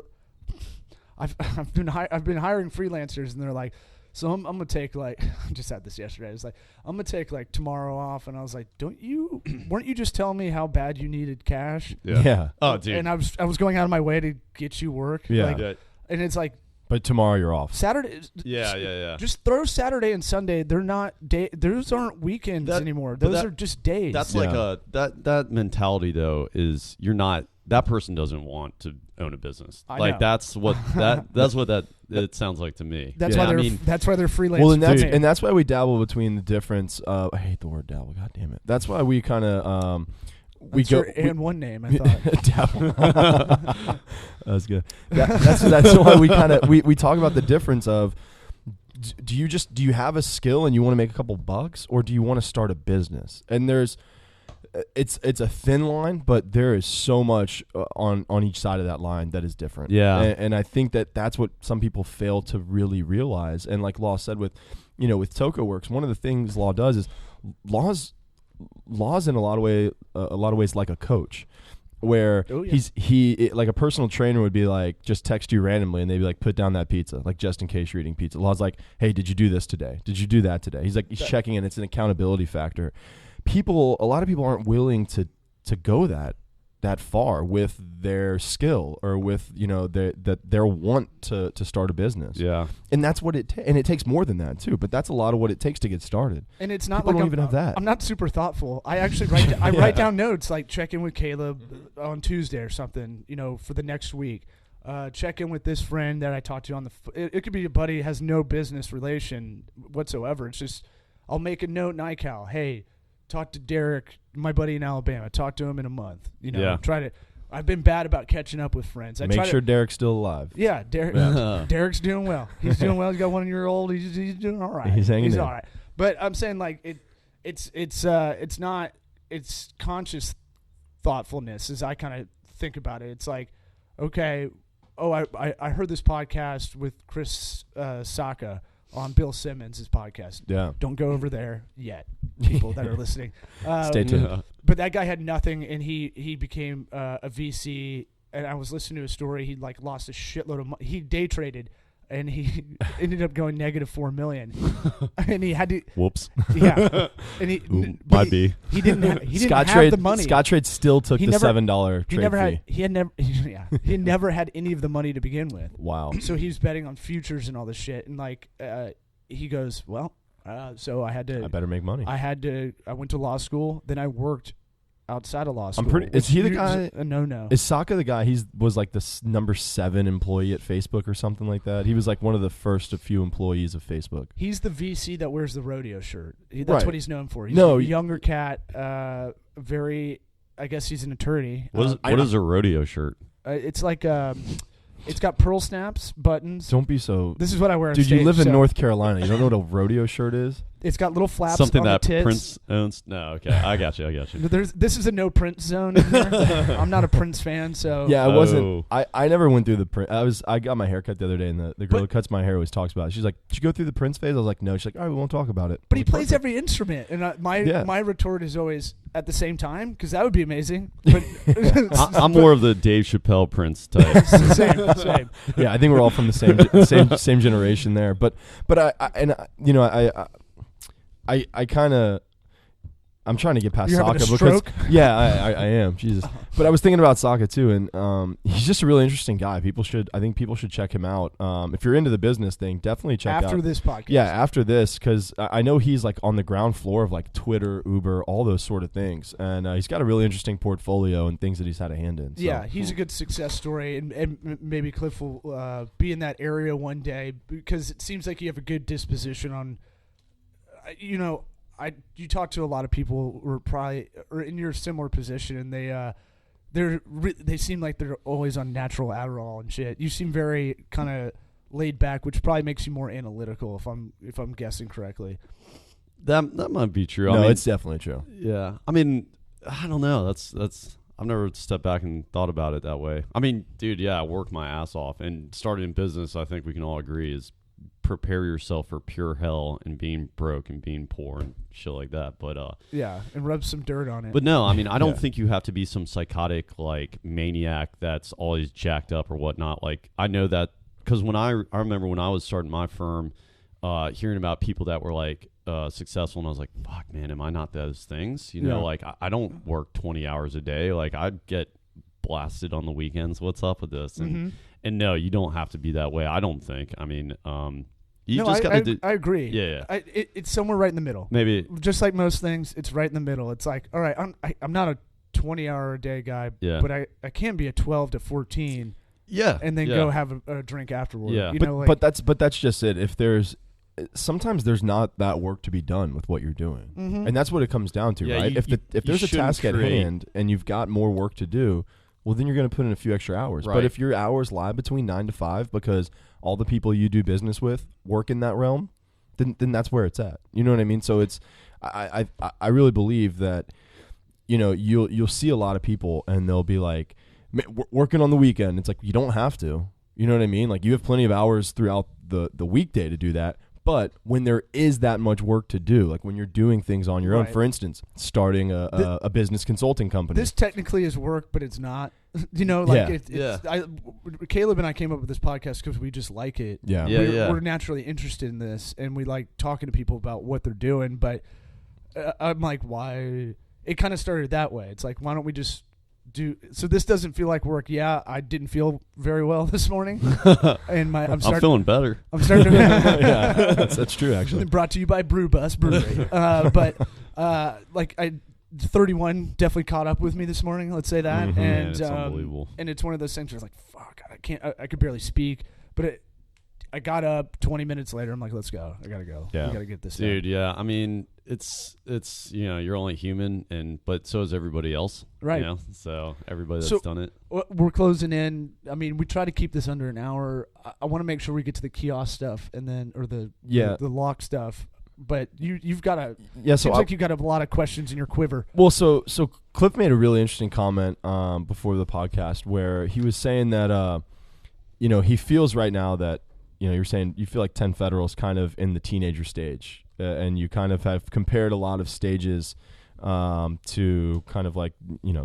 I've been hiring freelancers, and they're like, so I'm gonna take like I just had this yesterday. I was like, I'm gonna take like tomorrow off, and I was like, weren't you just telling me how bad you needed cash? Yeah. Oh, dude. And I was going out of my way to get you work. Yeah. And it's like, but tomorrow you're off. Saturday. Yeah. Just throw Saturday and Sunday. They're not those aren't weekends anymore. Those are just days. That's like that mentality though, is you're not. That person doesn't want to own a business. That's what it sounds like to me. That's why they're freelance. Well, and that's why we dabble between the difference. I hate the word dabble. God damn it. That's why we kind of one name I thought. Dabble. That's good. That's why we kind of we talk about the difference of. Do you have a skill and you want to make a couple bucks, or do you want to start a business? And it's a thin line, but there is so much on each side of that line that is different. Yeah, and I think that's what some people fail to really realize. And like Law said, with Toco Works, one of the things Law does is Law's in a lot of ways like a coach, where he like a personal trainer would be like just text you randomly and they'd be like, put down that pizza, like just in case you're eating pizza. Law's like, hey, did you do this today? Did you do that today? He's like, he's checking in. It's an accountability factor. A lot of people aren't willing to go that far with their skill or with their want to start a business. Yeah, and that's what and it takes more than that too. But that's a lot of what it takes to get started. And it's not people like don't even have that. I'm not super thoughtful. I actually write down notes, like check in with Caleb on Tuesday or something. For the next week. Check in with this friend that I talked to on the. It could be a buddy has no business relation whatsoever. It's just I'll make a note in iCal. Hey. Talk to Derek, my buddy in Alabama. Talk to him in a month. I've been bad about catching up with friends. Make sure Derek's still alive. Yeah, Derek's doing well. He's doing well. He's got 1 year old. He's doing all right. He's hanging in. All right. But I'm saying like it's conscious thoughtfulness as I kind of think about it. It's like, okay, I heard this podcast with Chris Sacca on Bill Simmons' podcast. Yeah. Don't go over there yet, people that are listening. Stay tuned. But that guy had nothing, and he became a VC, and I was listening to his story. He like lost a shitload of money. He day traded, and he ended up going negative $4 million. And he had to. Whoops. Yeah. And he might be. He didn't have the money. Scottrade still took the $7 trade fee. He never had any of the money to begin with. Wow. So he was betting on futures and all this shit, and like he goes, well, so I better make money. I went to law school, then I worked outside of law school. Is he the guy? No. Is Sacca the guy? He was like the number 7 employee at Facebook or something like that. He was like one of the first few employees of Facebook. He's the VC that wears the rodeo shirt. That's what he's known for. He's a younger cat. I guess he's an attorney. What is a rodeo shirt? It's like It's got pearl snaps, buttons. Don't be so. This is what I wear. Dude, stage, you live in North Carolina. You don't know what a rodeo shirt is? It's got little flaps. Something on that the tits. Prince owns. No, okay, I got you. This is a no Prince zone. In here. I'm not a Prince fan, so yeah, I wasn't. I never went through the Prince. I got my hair cut the other day, and the girl who cuts my hair always talks about it. She's like, "Did you go through the Prince phase?" I was like, "No." She's like, "All right, we won't talk about it." But he plays every instrument, and my retort is always at the same time because that would be amazing. But I'm more of the Dave Chappelle Prince type. same. Yeah, I think we're all from the same generation there. But I kind of. I'm trying to get past You're Sokka having a stroke? because I am Jesus, but I was thinking about Sokka too, and he's just a really interesting guy. I think people should check him out. If you're into the business thing, definitely check after out this podcast. Yeah, after this, because I know he's like on the ground floor of like Twitter, Uber, all those sort of things, and he's got a really interesting portfolio and things that he's had a hand in. So. Yeah, he's a good success story, and maybe Cliff will be in that area one day because it seems like you have a good disposition on, you talk to a lot of people who are probably in your similar position, and they seem like they're always on natural Adderall and shit. You seem very kind of laid back, which probably makes you more analytical if I'm guessing correctly. That might be true. No, it's definitely true. Yeah, I mean, I don't know. That's I've never stepped back and thought about it that way. I mean, dude, yeah, I worked my ass off, and starting in business, I think we can all agree is prepare yourself for pure hell and being broke and being poor and shit like that. But yeah, and rub some dirt on it. But no, I mean, I don't think you have to be some psychotic like maniac that's always jacked up or whatnot. Like I know that because when I remember when I was starting my firm, hearing about people that were like successful, and I was like, fuck, man, am I not those things? You know, like I don't work 20 hours a day. Like I get blasted on the weekends. What's up with this? And no, you don't have to be that way. I don't think. I mean, I agree. Yeah. It's somewhere right in the middle. Maybe just like most things, it's right in the middle. It's like, all right, I'm not a 20-hour a day guy, but I can be a 12 to 14. Yeah, and then go have a drink afterward. Yeah, but that's just it. If sometimes there's not that work to be done with what you're doing, and that's what it comes down to, right? If there's a task at hand and you've got more work to do, well, then you're going to put in a few extra hours. Right. But if your hours lie between 9 to 5 because all the people you do business with work in that realm, then that's where it's at. You know what I mean? So it's I really believe that you'll see a lot of people and they'll be like, working on the weekend. It's like you don't have to. You know what I mean? Like you have plenty of hours throughout the weekday to do that. But when there is that much work to do, like when you're doing things on your own, for instance, starting a business consulting company. This technically is work, but it's not. Caleb and I came up with this podcast because we just like it. We're naturally interested in this, and we like talking to people about what they're doing. But I'm like, why? It kind of started that way. It's like, why don't we just so this doesn't feel like work. Yeah, I didn't feel very well this morning, and I'm feeling better. I'm starting to. Yeah, that's true. Actually, brought to you by Brew Bus Brewery. But 31 definitely caught up with me this morning. Let's say that, and it's unbelievable. And it's one of those things where it's like, fuck, I can't. I could barely speak, but I got up 20 minutes later. I'm like, let's go. I gotta go. Yeah. We gotta get this dude done. Yeah, I mean, it's you're only human, but so is everybody else, right? So everybody that's done it. We're closing in. I mean, we try to keep this under an hour. I want to make sure we get to the kiosk stuff and then the lock stuff. But you've got seems like you've got a lot of questions in your quiver. Well, so Cliff made a really interesting comment before the podcast where he was saying that he feels right now that you're saying you feel like 10 Federal's kind of in the teenager stage. And you kind of have compared a lot of stages to kind of like,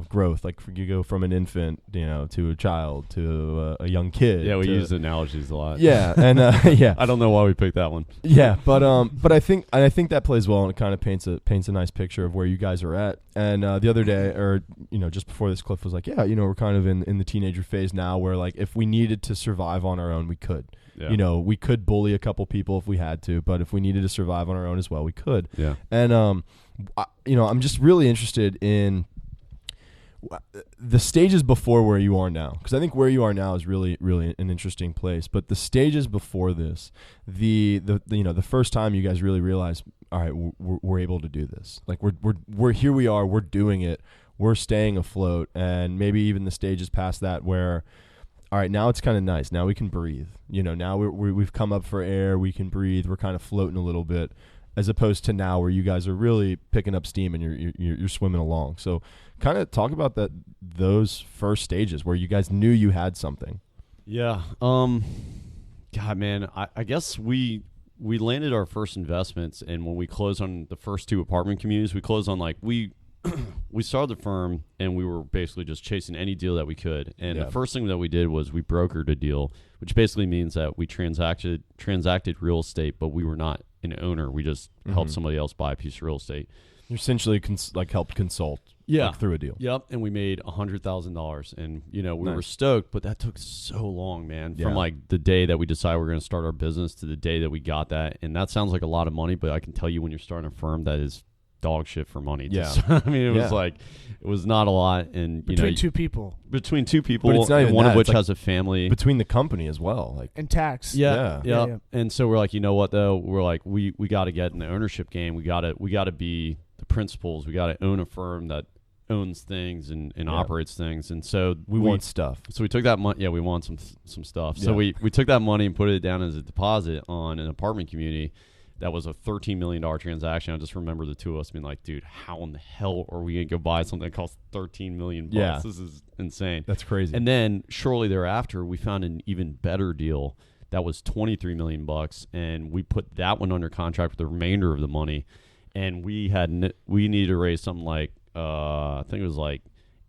growth. Like you go from an infant, to a child, to a young kid. Yeah, we use analogies a lot. Yeah, and yeah. I don't know why we picked that one. Yeah, but I think that plays well, and it kind of paints a nice picture of where you guys are at. And the other day, or just before this, Cliff was like, yeah, we're kind of in the teenager phase now, where like if we needed to survive on our own, we could. Yeah. We could bully a couple people if we had to, but if we needed to survive on our own as well, we could. Yeah. And I'm just really interested in the stages before where you are now, because I think where you are now is really, really an interesting place. But the stages before this, the first time you guys really realized, all right, we're able to do this. Like we're here, we are, we're doing it, we're staying afloat, and maybe even the stages past that where, all right, now it's kind of nice. Now we can breathe. Now we've come up for air. We can breathe. We're kind of floating a little bit, as opposed to now where you guys are really picking up steam and you're swimming along. So kind of talk about those first stages where you guys knew you had something. Yeah. God, man, I guess we landed our first investments, and when we closed on the first 2 apartment communities, we closed on we started the firm, and we were basically just chasing any deal that we could. And the first thing that we did was we brokered a deal, which basically means that we transacted real estate, but we were not an owner. We just helped somebody else buy a piece of real estate. You essentially helped consult through a deal. Yep, and we made $100,000, and we were stoked, but that took so long, man. From the day that we decided we were going to start our business to the day that we got that, and that sounds like a lot of money, but I can tell you when you're starting a firm, that is dog shit for money. I mean, it was not a lot, and between 2 people, but it's not even one that. of which it's has a family between the company as well, and tax. Yeah. And so we're like, you know what though? We're like, we got to get in the ownership game. We got to be the principals. We got to own a firm that owns things and operates things. And so we want stuff. So we took that money. Yeah, we want some stuff. So we took that money and put it down as a deposit on an apartment community. That was a $13 million transaction. I just remember the 2 of us being like, dude, how in the hell are we going to go buy something that costs $13 million? Yeah. This is insane. That's crazy. And then shortly thereafter, we found an even better deal that was $23 million, and we put that one under contract with the remainder of the money. And we needed to raise something like, I think it was like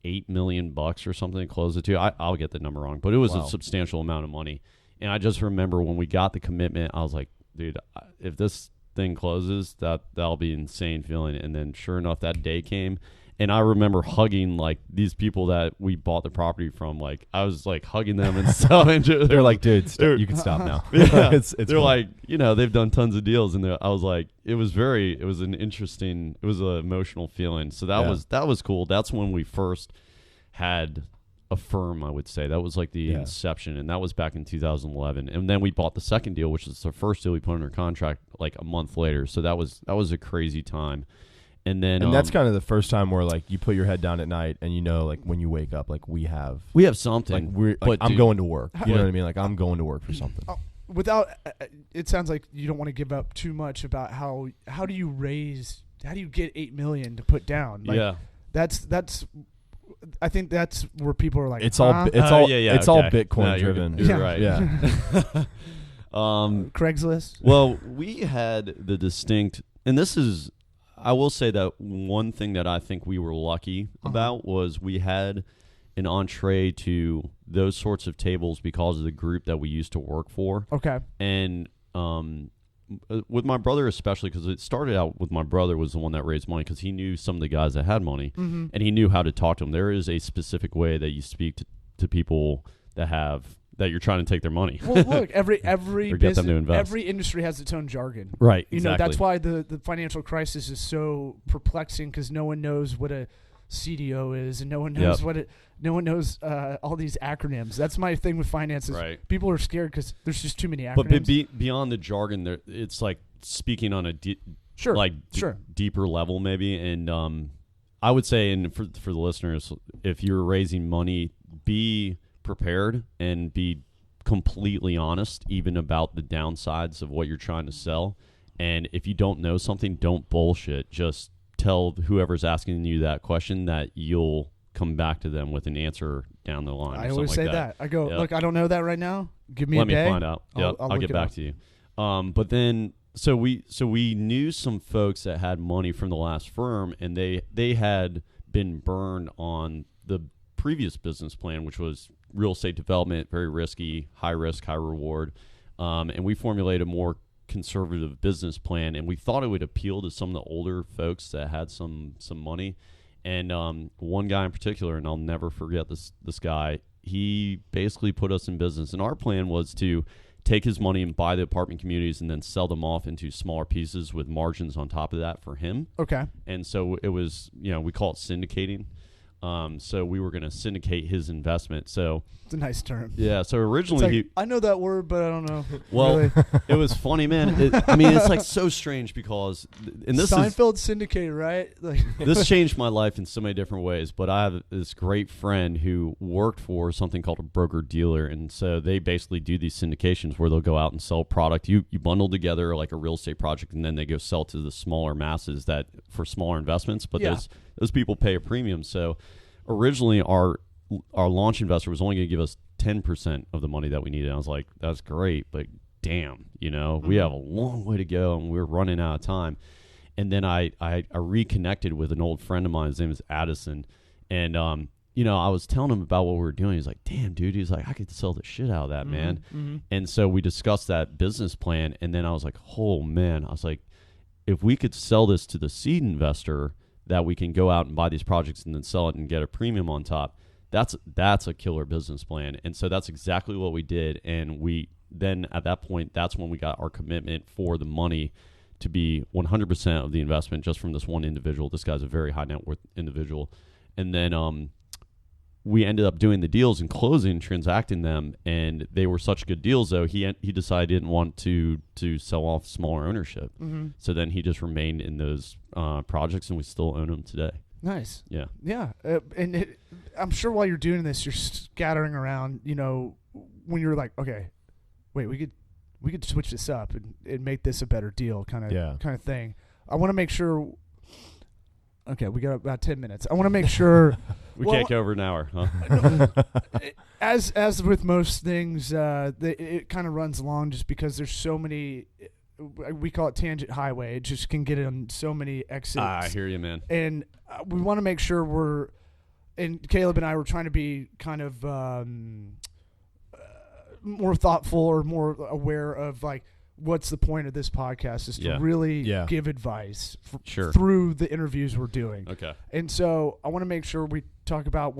$8 million or something to close it to. I'll get the number wrong, but it was a substantial amount of money. And I just remember when we got the commitment, I was like, dude, if this thing closes, that'll be an insane feeling. And then sure enough, that day came, and I remember hugging these people that we bought the property from. I was hugging them and stuff. And they're like, dude, you can stop now. Yeah, it's they're fun. like, they've done tons of deals, and I was like, it was an emotional feeling. So that was cool. That's when we first had a firm, I would say. That was the inception, and that was back in 2011. And then we bought the second deal, which is the first deal we put under contract a month later. So that was a crazy time. And then that's kind of the first time where you put your head down at night and when you wake up, we have something. I'm going to work. You know what I mean? I'm going to work for something. Without it sounds like you don't want to give up too much about how do you get $8 million to put down? That's I think that's where people are like, it's all Bitcoin driven. You're right. Yeah. Craigslist. Well, we had the distinct, and this is, I will say that one thing that I think we were lucky about was we had an entree to those sorts of tables because of the group that we used to work for. Okay. And with my brother especially, because it started out with my brother was the one that raised money because he knew some of the guys that had money, and he knew how to talk to them. There is a specific way that you speak to people that you're trying to take their money. Well, look, every or get them to invest. Every industry has its own jargon, right? Exactly. That's why the financial crisis is so perplexing, because no one knows what a CDO is, and no one knows no one knows all these acronyms. That's my thing with finances. Right. People are scared because there's just too many acronyms. But beyond the jargon, it's speaking on a deeper level, maybe. And I would say, and for the listeners, if you're raising money, be prepared and be completely honest, even about the downsides of what you're trying to sell. And if you don't know something, don't bullshit. Just tell whoever's asking you that question that you'll come back to them with an answer down the line. I always say that. I go, look, I don't know that right now. Give me Let a day. Let me find out. I'll get back to you. But then, so we knew some folks that had money from the last firm, and they had been burned on the previous business plan, which was real estate development, very risky, high risk, high reward. And we formulated a more conservative business plan, and we thought it would appeal to some of the older folks that had some money. And one guy in particular, and I'll never forget this guy, he basically put us in business. And our plan was to take his money and buy the apartment communities and then sell them off into smaller pieces with margins on top of that for him. Okay. And so it was, we call it syndicating. So we were going to syndicate his investment. So it's a nice term. Yeah. So originally, I know that word, but I don't know. Well, really. It was funny, man. It's like so strange because, and this Seinfeld syndicated, right? Like this changed my life in so many different ways. But I have this great friend who worked for something called a broker dealer, and so they basically do these syndications where they'll go out and sell product. You bundle together like a real estate project, and then they go sell to the smaller masses that for smaller investments. But those people pay a premium. So originally our launch investor was only going to give us 10% of the money that we needed. I was like, that's great, but damn, we have a long way to go and we're running out of time. And then I reconnected with an old friend of mine. His name is Addison. And, I was telling him about what we were doing. He's like, damn, dude. He's like, I could sell the shit out of that, man. Mm-hmm. And so we discussed that business plan. And then I was like, oh, man. I was like, if we could sell this to the seed investor, that we can go out and buy these projects and then sell it and get a premium on top. That's a killer business plan. And so that's exactly what we did. And we then at that point, that's when we got our commitment for the money to be 100% of the investment just from this one individual. This guy's a very high net worth individual. And then we ended up doing the deals and closing, transacting them. And they were such good deals, though, he decided he didn't want to sell off smaller ownership. Mm-hmm. So then he just remained in those projects, and we still own them today. Nice. Yeah. Yeah. I'm sure while you're doing this, you're scattering around, when you're like, okay, wait, we could switch this up and make this a better deal kind of thing. I want to make sure. Okay, we got about 10 minutes. I want to make sure. We can't go over an hour, huh? As with most things, it kind of runs along just because there's so many. We call it tangent highway. It just can get on so many exits. I hear you, man. And we want to make sure and Caleb and I were trying to be kind of more thoughtful or more aware of like, what's the point of this podcast is to really give advice through the interviews we're doing. Okay. And so I want to make sure we talk about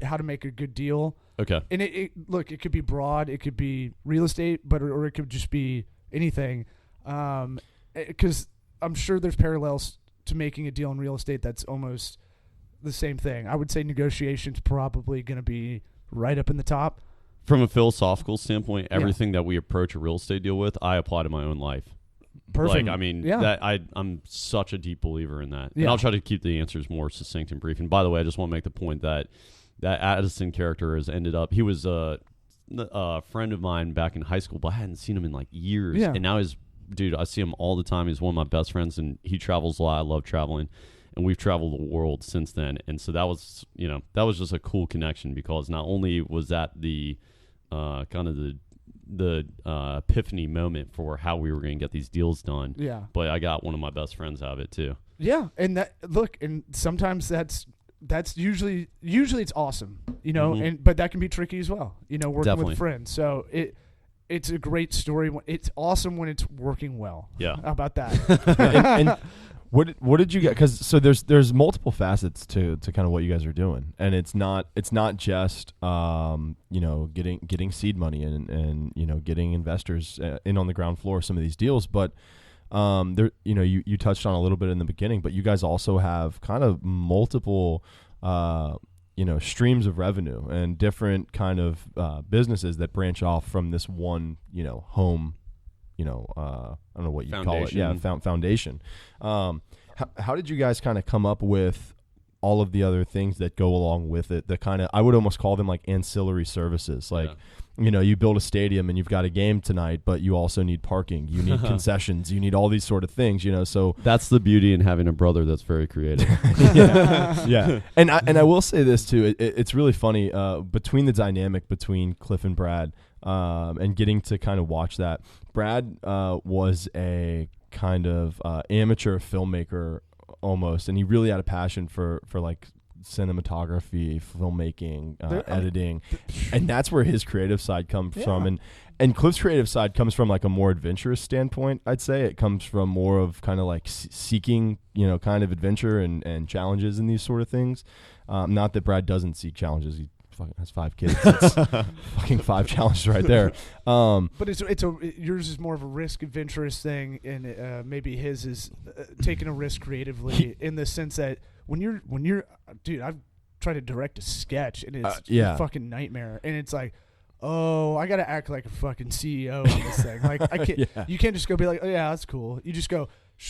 how to make a good deal. Okay. And it could be broad, it could be real estate, or it could just be anything. Because I'm sure there's parallels to making a deal in real estate that's almost the same thing. I would say negotiation's probably going to be right up in the top. From a philosophical standpoint, everything that we approach a real estate deal with, I apply to my own life. Perfect. I'm such a deep believer in that. And I'll try to keep the answers more succinct and brief. And by the way, I just want to make the point that Addison character has ended up, he was a friend of mine back in high school, but I hadn't seen him in like years. Yeah. And now I see him all the time. He's one of my best friends, and he travels a lot. I love traveling. And we've traveled the world since then. And so that was just a cool connection, because not only was that the kind of the epiphany moment for how we were going to get these deals done. Yeah. But I got one of my best friends out of it too. Yeah. And and sometimes that's usually it's awesome, mm-hmm. but that can be tricky as well, working Definitely. With friends. So it's a great story. It's awesome when it's working well. Yeah. How about that? and what did you get? Because there's multiple facets to kind of what you guys are doing, and it's not just getting seed money and getting investors in on the ground floor of some of these deals, but you touched on a little bit in the beginning, but you guys also have kind of multiple streams of revenue and different kind of businesses that branch off from this one home. I don't know what you call it. Yeah, foundation. How did you guys kind of come up with all of the other things that go along with it? The kind of, I would almost call them like ancillary services. Like, you build a stadium and you've got a game tonight, but you also need parking. You need concessions. You need all these sort of things. So that's the beauty in having a brother that's very creative. Yeah. And I will say this too. It's really funny between the dynamic between Cliff and Brad. And getting to kind of watch that. Brad was a kind of amateur filmmaker almost, and he really had a passion for like cinematography, filmmaking, editing, and that's where his creative side comes from. And Cliff's creative side comes from like a more adventurous standpoint. I'd say it comes from more of kind of like seeking, kind of adventure and challenges and these sort of things. Not that Brad doesn't seek challenges. He fucking has 5 kids. It's fucking 5 challenges right there. But yours is more of a risk adventurous thing, and maybe his is taking a risk creatively in the sense that when you're dude, I've try to direct a sketch, and it's a fucking nightmare. And it's like, oh, I gotta act like a fucking CEO on this thing. Like I can't. You can't just go be like, oh yeah, that's cool. You just go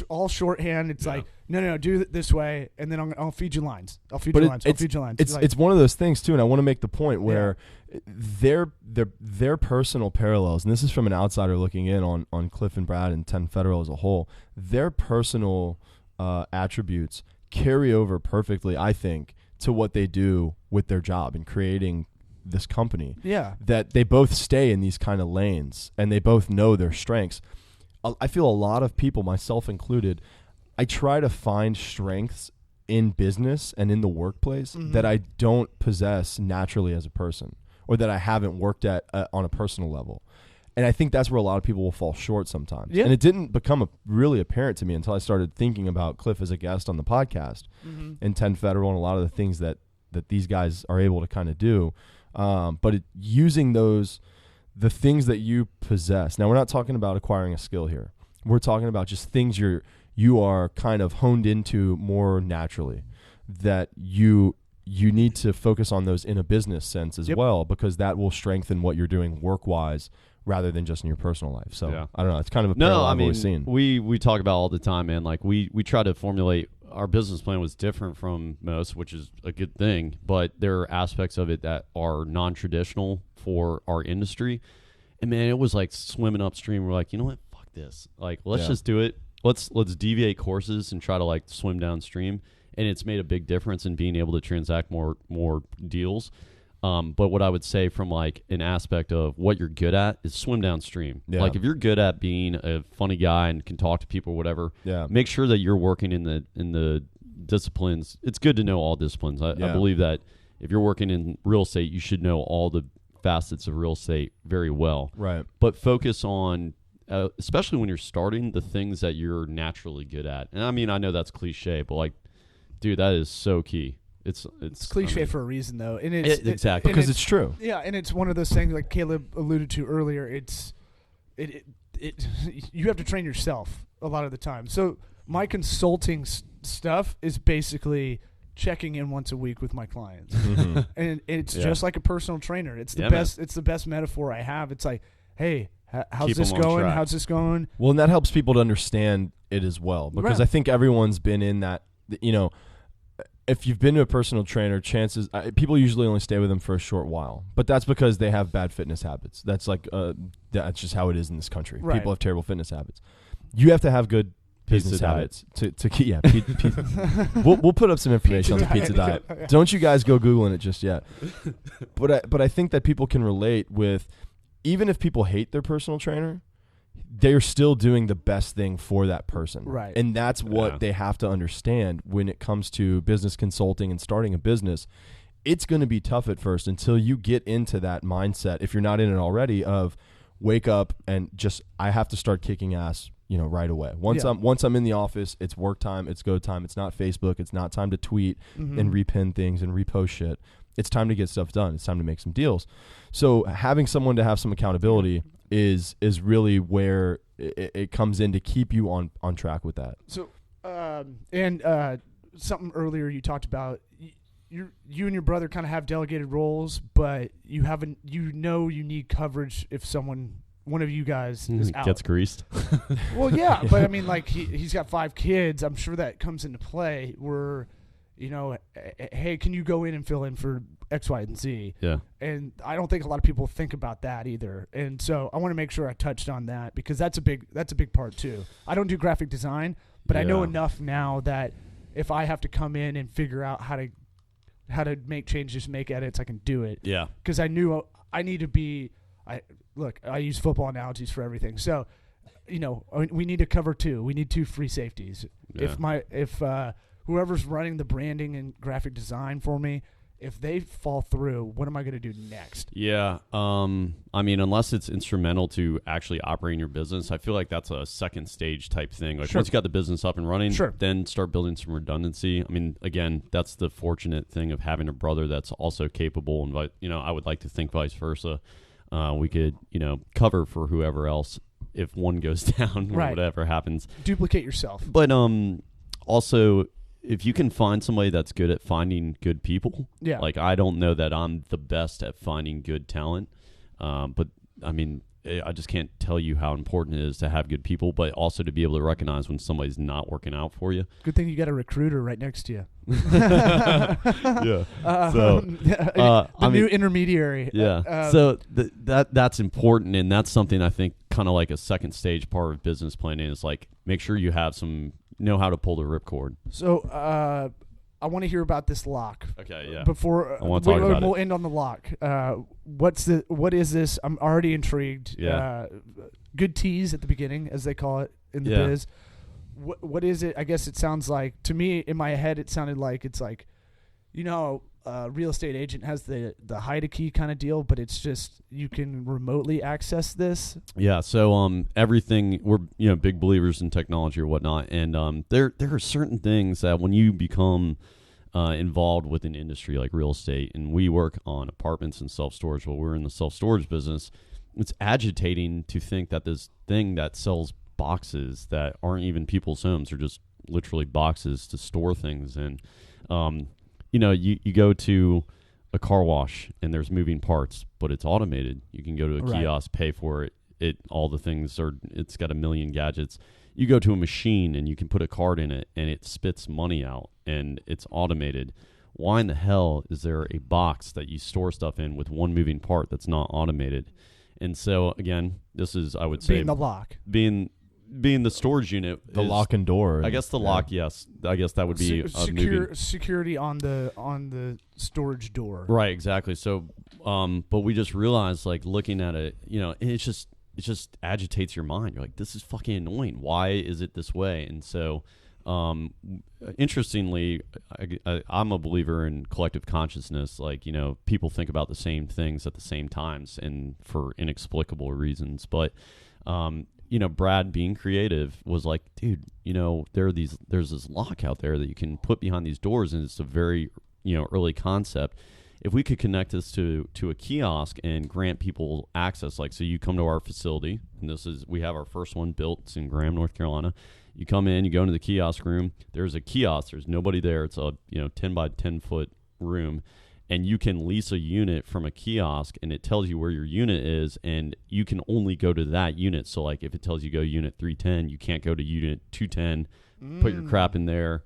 all shorthand. It's like, no, do it this way, and then I'll feed you lines. I'll feed you lines. It's one of those things too, and I want to make the point where their personal parallels, and this is from an outsider looking in on Cliff and Brad and 10 Federal as a whole. Their personal attributes carry over perfectly, I think, to what they do with their job in creating this company. Yeah, that they both stay in these kind of lanes, and they both know their strengths. I feel a lot of people, myself included, I try to find strengths in business and in the workplace that I don't possess naturally as a person, or that I haven't worked at on a personal level. And I think that's where a lot of people will fall short sometimes. Yeah. And it didn't become really apparent to me until I started thinking about Cliff as a guest on the podcast and 10 Federal and a lot of the things that these guys are able to kind of do. But using the things that you possess. Now, we're not talking about acquiring a skill here. We're talking about just things you are kind of honed into more naturally, that you need to focus on those in a business sense as well, because that will strengthen what you're doing work-wise rather than just in your personal life. So I don't know. It's kind of a parallel I've always seen. We talk about all the time, man. Like we try to formulate. Our business plan was different from most, which is a good thing, but there are aspects of it that are non-traditional for our industry. And man, it was like swimming upstream. We're like, you know what? Fuck this. Like, let's just do it. Let's deviate courses and try to like swim downstream. And it's made a big difference in being able to transact more deals. But what I would say from like an aspect of what you're good at is swim downstream. Yeah. Like if you're good at being a funny guy and can talk to people or whatever, make sure that you're working in the disciplines. It's good to know all disciplines. I believe that if you're working in real estate, you should know all the facets of real estate very well. Right. But focus on, especially when you're starting, the things that you're naturally good at. And I mean, I know that's cliche, but like, dude, that is so key. It's cliche for a reason, though, and exactly because it's true. Yeah, and it's one of those things like Caleb alluded to earlier. You have to train yourself a lot of the time. So my consulting stuff is basically checking in once a week with my clients, and it's just like a personal trainer. It's the best. Man. It's the best metaphor I have. It's like, hey, how's this going? How's this going? Well, and that helps people to understand it as well, because I think everyone's been in that. If you've been to a personal trainer, people usually only stay with them for a short while, but that's because they have bad fitness habits. That's like that's just how it is in this country. Right. People have terrible fitness habits. You have to have good business habits to we'll put up some information on the pizza diet. Don't you guys go Googling it just yet. But I think that people can relate with, even if people hate their personal trainer, they're still doing the best thing for that person. Right. And that's what they have to understand when it comes to business consulting and starting a business. It's going to be tough at first until you get into that mindset, if you're not in it already, of wake up and just, I have to start kicking ass, right away. Once I'm in the office, it's work time, it's go time. It's not Facebook. It's not time to tweet and repin things and repost shit. It's time to get stuff done. It's time to make some deals. So having someone to have some accountability is really where it comes in to keep you on track with that. So, something earlier you talked about, you and your brother kind of have delegated roles, but you need coverage if one of you guys is out. Gets greased. Well, yeah, but I mean, like he's got 5 kids. I'm sure that comes into play where, hey, can you go in and fill in for X, Y, and Z? Yeah. And I don't think a lot of people think about that either. And so I want to make sure I touched on that, because that's a big part too. I don't do graphic design, but I know enough now that if I have to come in and figure out how to make changes, make edits, I can do it. Yeah. Because I knew I need to be. I use football analogies for everything. So, we need to cover 2. We need 2 free safeties. Yeah. If whoever's running the branding and graphic design for me, if they fall through, what am I going to do next? Yeah. I mean, unless it's instrumental to actually operating your business, I feel like that's a second stage type thing. Like once you got the business up and running, then start building some redundancy. I mean, again, that's the fortunate thing of having a brother that's also capable. And, I would like to think vice versa. We could, cover for whoever else if one goes down or whatever happens. Duplicate yourself. But also, if you can find somebody that's good at finding good people, yeah. Like I don't know that I'm the best at finding good talent, but I mean, I just can't tell you how important it is to have good people, but also to be able to recognize when somebody's not working out for you. Good thing you got a recruiter right next to you. Yeah. The new intermediary. Yeah. So that's important, and that's something I think kind of like a second stage part of business planning is like make sure you have know how to pull the ripcord. So I want to hear about this lock. Okay, yeah. Before I want to talk about we'll it. end on the lock. What is this? I'm already intrigued. Yeah. Good tease at the beginning, as they call it in the biz. What is it? I guess it sounds like, to me in my head, it sounded like it's like, real estate agent has the hide a key kind of deal, but it's just you can remotely access this. Yeah. So everything, we're big believers in technology or whatnot, and there are certain things that when you become involved with an industry like real estate, and we work on apartments and self-storage. Well, we're in the self-storage business. It's agitating to think that this thing that sells boxes that aren't even people's homes, are just literally boxes to store things in. You go to a car wash and there's moving parts, but it's automated. You can go to a kiosk, pay for it. It's got a million gadgets. You go to a machine and you can put a card in it and it spits money out and it's automated. Why in the hell is there a box that you store stuff in with one moving part that's not automated? And so again, this is, I would say, being the lock, being the storage unit, the lock and door. I guess the lock, yes. I guess that would be security on the storage door. Right, exactly. So, but we just realized, like, looking at it, it just agitates your mind. You're like, this is fucking annoying. Why is it this way? And so, interestingly, I'm a believer in collective consciousness. Like, people think about the same things at the same times and for inexplicable reasons. But, Brad, being creative, was like, dude, there's this lock out there that you can put behind these doors, and it's a very, early concept. If we could connect this to a kiosk and grant people access, like, so you come to our facility, and we have our first one built. It's in Graham, North Carolina. You come in, you go into the kiosk room. There's a kiosk. There's nobody there. It's a 10 by 10 foot room. And you can lease a unit from a kiosk, and it tells you where your unit is, and you can only go to that unit. So, like, if it tells you go unit 310, you can't go to unit 210, put your crap in there.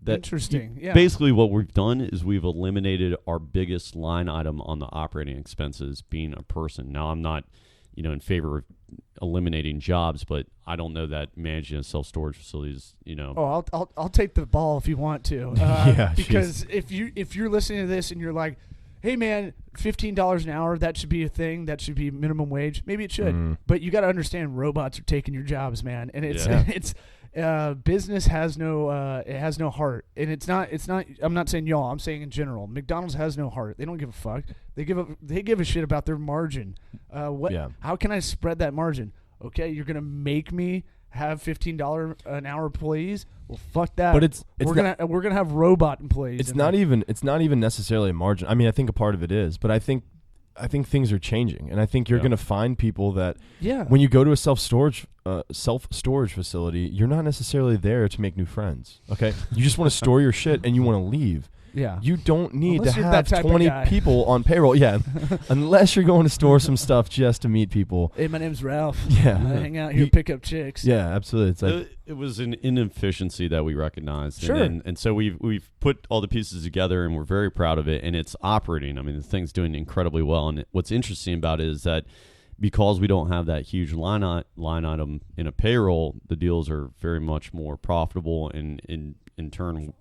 Interesting. Yeah. Basically, what we've done is we've eliminated our biggest line item on the operating expenses, being a person. Now, I'm not, in favor of eliminating jobs, but I don't know that managing a self-storage facility is, Oh, I'll take the ball if you want to. Yeah, because if you're listening to this and you're like, hey man, $15 an hour, that should be a thing. That should be minimum wage. Maybe it should, but you got to understand robots are taking your jobs, man, and it's business has no heart, and it's not. I'm not saying y'all. I'm saying in general. McDonald's has no heart. They don't give a fuck. They give a shit about their margin. How can I spread that margin? Okay, you're gonna make me have $15 an hour employees. Well, fuck that. But we're gonna have robot employees. It's not even necessarily a margin. I mean, I think a part of it is, but I think things are changing, and I think you're going to find people that when you go to a self-storage facility, you're not necessarily there to make new friends. Okay, you just want to store your shit and you want to leave. Yeah, you don't need to have 20 people on payroll. Yeah, unless you're going to store some stuff just to meet people. Hey, my name's Ralph. Yeah, I hang out here, pick up chicks. Yeah, absolutely. It's like it was an inefficiency that we recognized. Sure, and so we've put all the pieces together, and we're very proud of it. And it's operating. I mean, the thing's doing incredibly well. And what's interesting about it is that because we don't have that huge line item in a payroll, the deals are very much more profitable, and in turn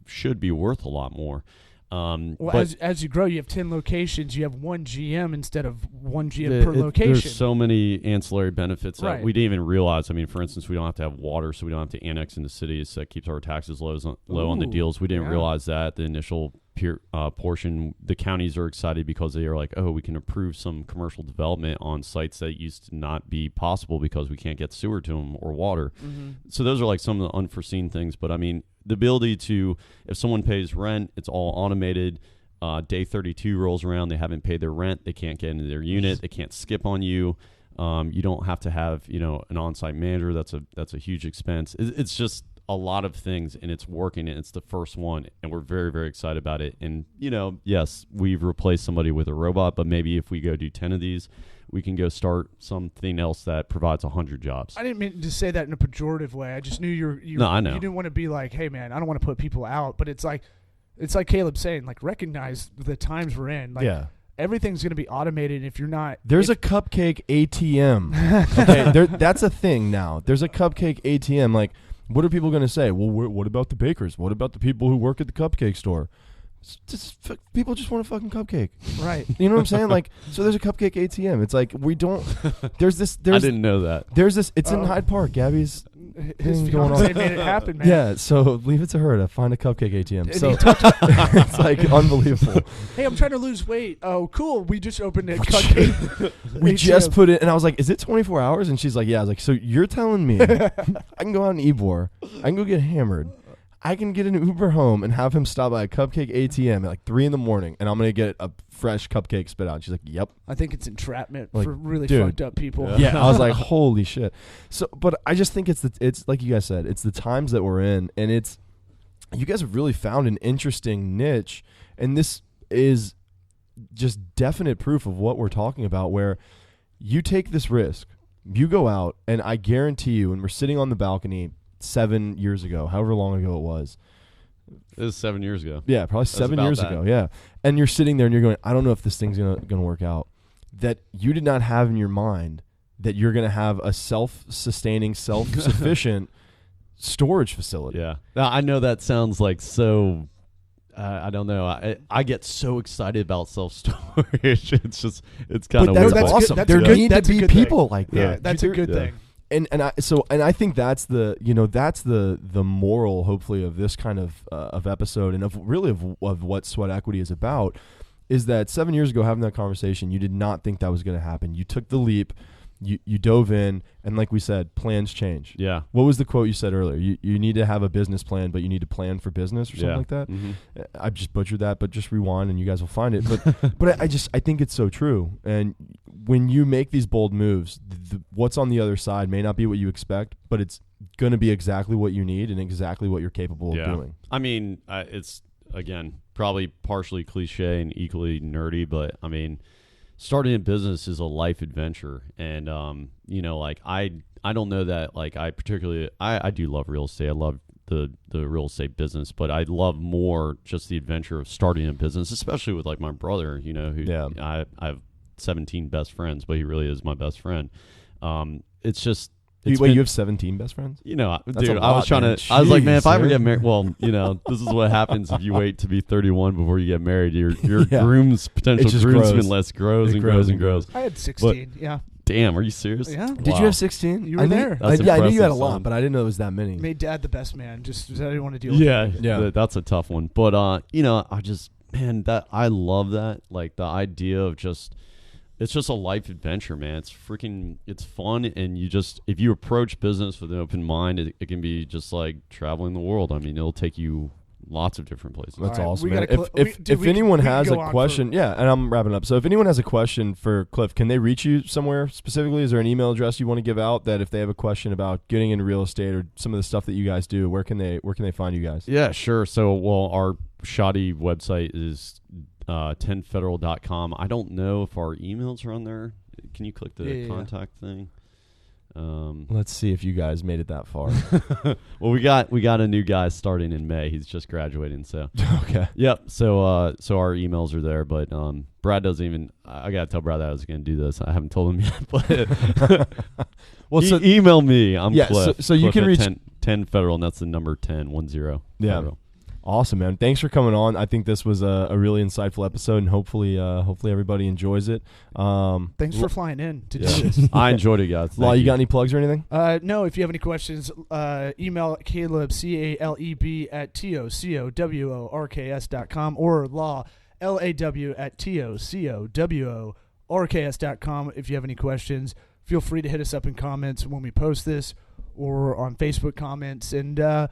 should be worth a lot more. As you grow, you have 10 locations. You have one GM instead of one GM per location. There's so many ancillary benefits that we didn't even realize. I mean, for instance, we don't have to have water, so we don't have to annex into cities. So that keeps our taxes low on the deals. We didn't realize that the initial portion. The counties are excited because they are like, oh, we can approve some commercial development on sites that used to not be possible because we can't get sewer to them or water. So those are like some of the unforeseen things. But I mean, the ability to, if someone pays rent, it's all automated. Day 32 rolls around, they haven't paid their rent, they can't get into their unit, they can't skip on you. You don't have to have an on-site manager. That's a huge expense. It's just a lot of things, and it's working, and it's the first one, and we're very, very excited about it. And, yes, we've replaced somebody with a robot, but maybe if we go do 10 of these, we can go start something else that provides 100 jobs. I didn't mean to say that in a pejorative way. I just knew you No, I know. You didn't want to be like, hey, man, I don't want to put people out. But it's like Caleb saying, like, recognize the times we're in. Like, everything's going to be automated if you're not. There's a cupcake ATM. Okay, that's a thing now. There's a cupcake ATM. Like, what are people going to say? Well, what about the bakers? What about the people who work at the cupcake store? People just want a fucking cupcake. Right. You know what I'm saying? Like, so there's a cupcake ATM. It's like, we don't. I didn't know that. There's this. It's in Hyde Park. Gabby's. His fiance made it happen, man. Yeah, so leave it to her to find a cupcake ATM. So it's like unbelievable. Hey, I'm trying to lose weight. Oh, cool. We just opened a cupcake. We just put it, and I was like, is it 24 hours? And she's like, yeah. I was like, so you're telling me I can go out in Ybor, I can go get hammered, I can get an Uber home and have him stop by a cupcake ATM at like 3 a.m, and I'm going to get a fresh cupcake spit out. And she's like, yep. I think it's entrapment like, for really dude, fucked up people. Yeah, I was like, holy shit. So, but I just think it's like you guys said, it's the times that we're in, and you guys have really found an interesting niche, and this is just definite proof of what we're talking about, where you take this risk, you go out, and I guarantee you, and we're sitting on the balcony 7 years ago, however long ago it was. It was 7 years ago. Yeah, probably 7 years ago. Yeah. And you're sitting there and you're going, I don't know if this thing's gonna work out. That you did not have in your mind that you're gonna have a self-sustaining, self-sufficient storage facility. Yeah. Now, I know that sounds like so. I don't know. I get so excited about self-storage. It's kind of that's awesome. There need to be people like that. Yeah, that's a good thing. And I think that's the moral, hopefully, of this kind of episode, and of what Sweat Equity is about, is that 7 years ago, having that conversation, you did not think that was going to happen. You took the leap, you dove in, and like we said, plans change. Yeah. What was the quote you said earlier? You need to have a business plan, but you need to plan for business, or something like that. Mm-hmm. I just butchered that, but just rewind and you guys will find it. But I think it's so true. And when you make these bold moves, what's on the other side may not be what you expect, but it's going to be exactly what you need and exactly what you're capable of doing. I mean, it's, again, probably partially cliche and equally nerdy, but I mean, starting a business is a life adventure. And, like I don't know that, like, I do love real estate. I love the real estate business, but I love more just the adventure of starting a business, especially with like my brother, I have 17 best friends, but he really is my best friend. It's just, you have 17 best friends? Dude, I was trying to. I was like, man, if I ever get married, well, this is what happens if you wait to be 31 before you get married. Your potential groomsman list grows and grows and grows. I had 16. Yeah. Damn, are you serious? Yeah. Did you have 16? You were there. I knew you had a lot, but I didn't know it was that many. Made Dad the best man. Just I didn't want to deal with it. Yeah. That's a tough one. But I just, man, that I love that. Like the idea of just. It's just a life adventure, man. It's fun, and if you approach business with an open mind, it can be just like traveling the world. I mean, it'll take you lots of different places. That's awesome, man. If anyone has a question, and I'm wrapping up. So if anyone has a question for Cliff, can they reach you somewhere specifically? Is there an email address you want to give out that if they have a question about getting into real estate or some of the stuff that you guys do, where can they find you guys? Yeah, sure. So, our shoddy website is 10federal.com. I don't know if our emails are on there. Can you click the contact thing? Let's see if you guys made it that far. Well, we got a new guy starting in May. He's just graduating, so okay. Yep. So our emails are there, but Brad doesn't even. I gotta tell Brad that I was gonna do this. I haven't told him yet, but email me. I'm Cliff. So you can reach 10 Federal, and that's the number 10. Yeah. Federal. Awesome, man. Thanks for coming on. I think this was a really insightful episode, and hopefully everybody enjoys it. Thanks for flying in to do this. I enjoyed it, guys. Law, you got any plugs or anything? No, if you have any questions, email Caleb, CALEB at TOCOWORKS.com or Law, LAW at TOCOWORKS.com. If you have any questions, feel free to hit us up in comments when we post this or on Facebook comments. And,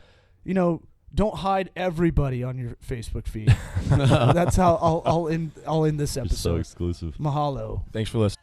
don't hide everybody on your Facebook feed. That's how I'll end this episode. You're so exclusive. Mahalo. Thanks for listening.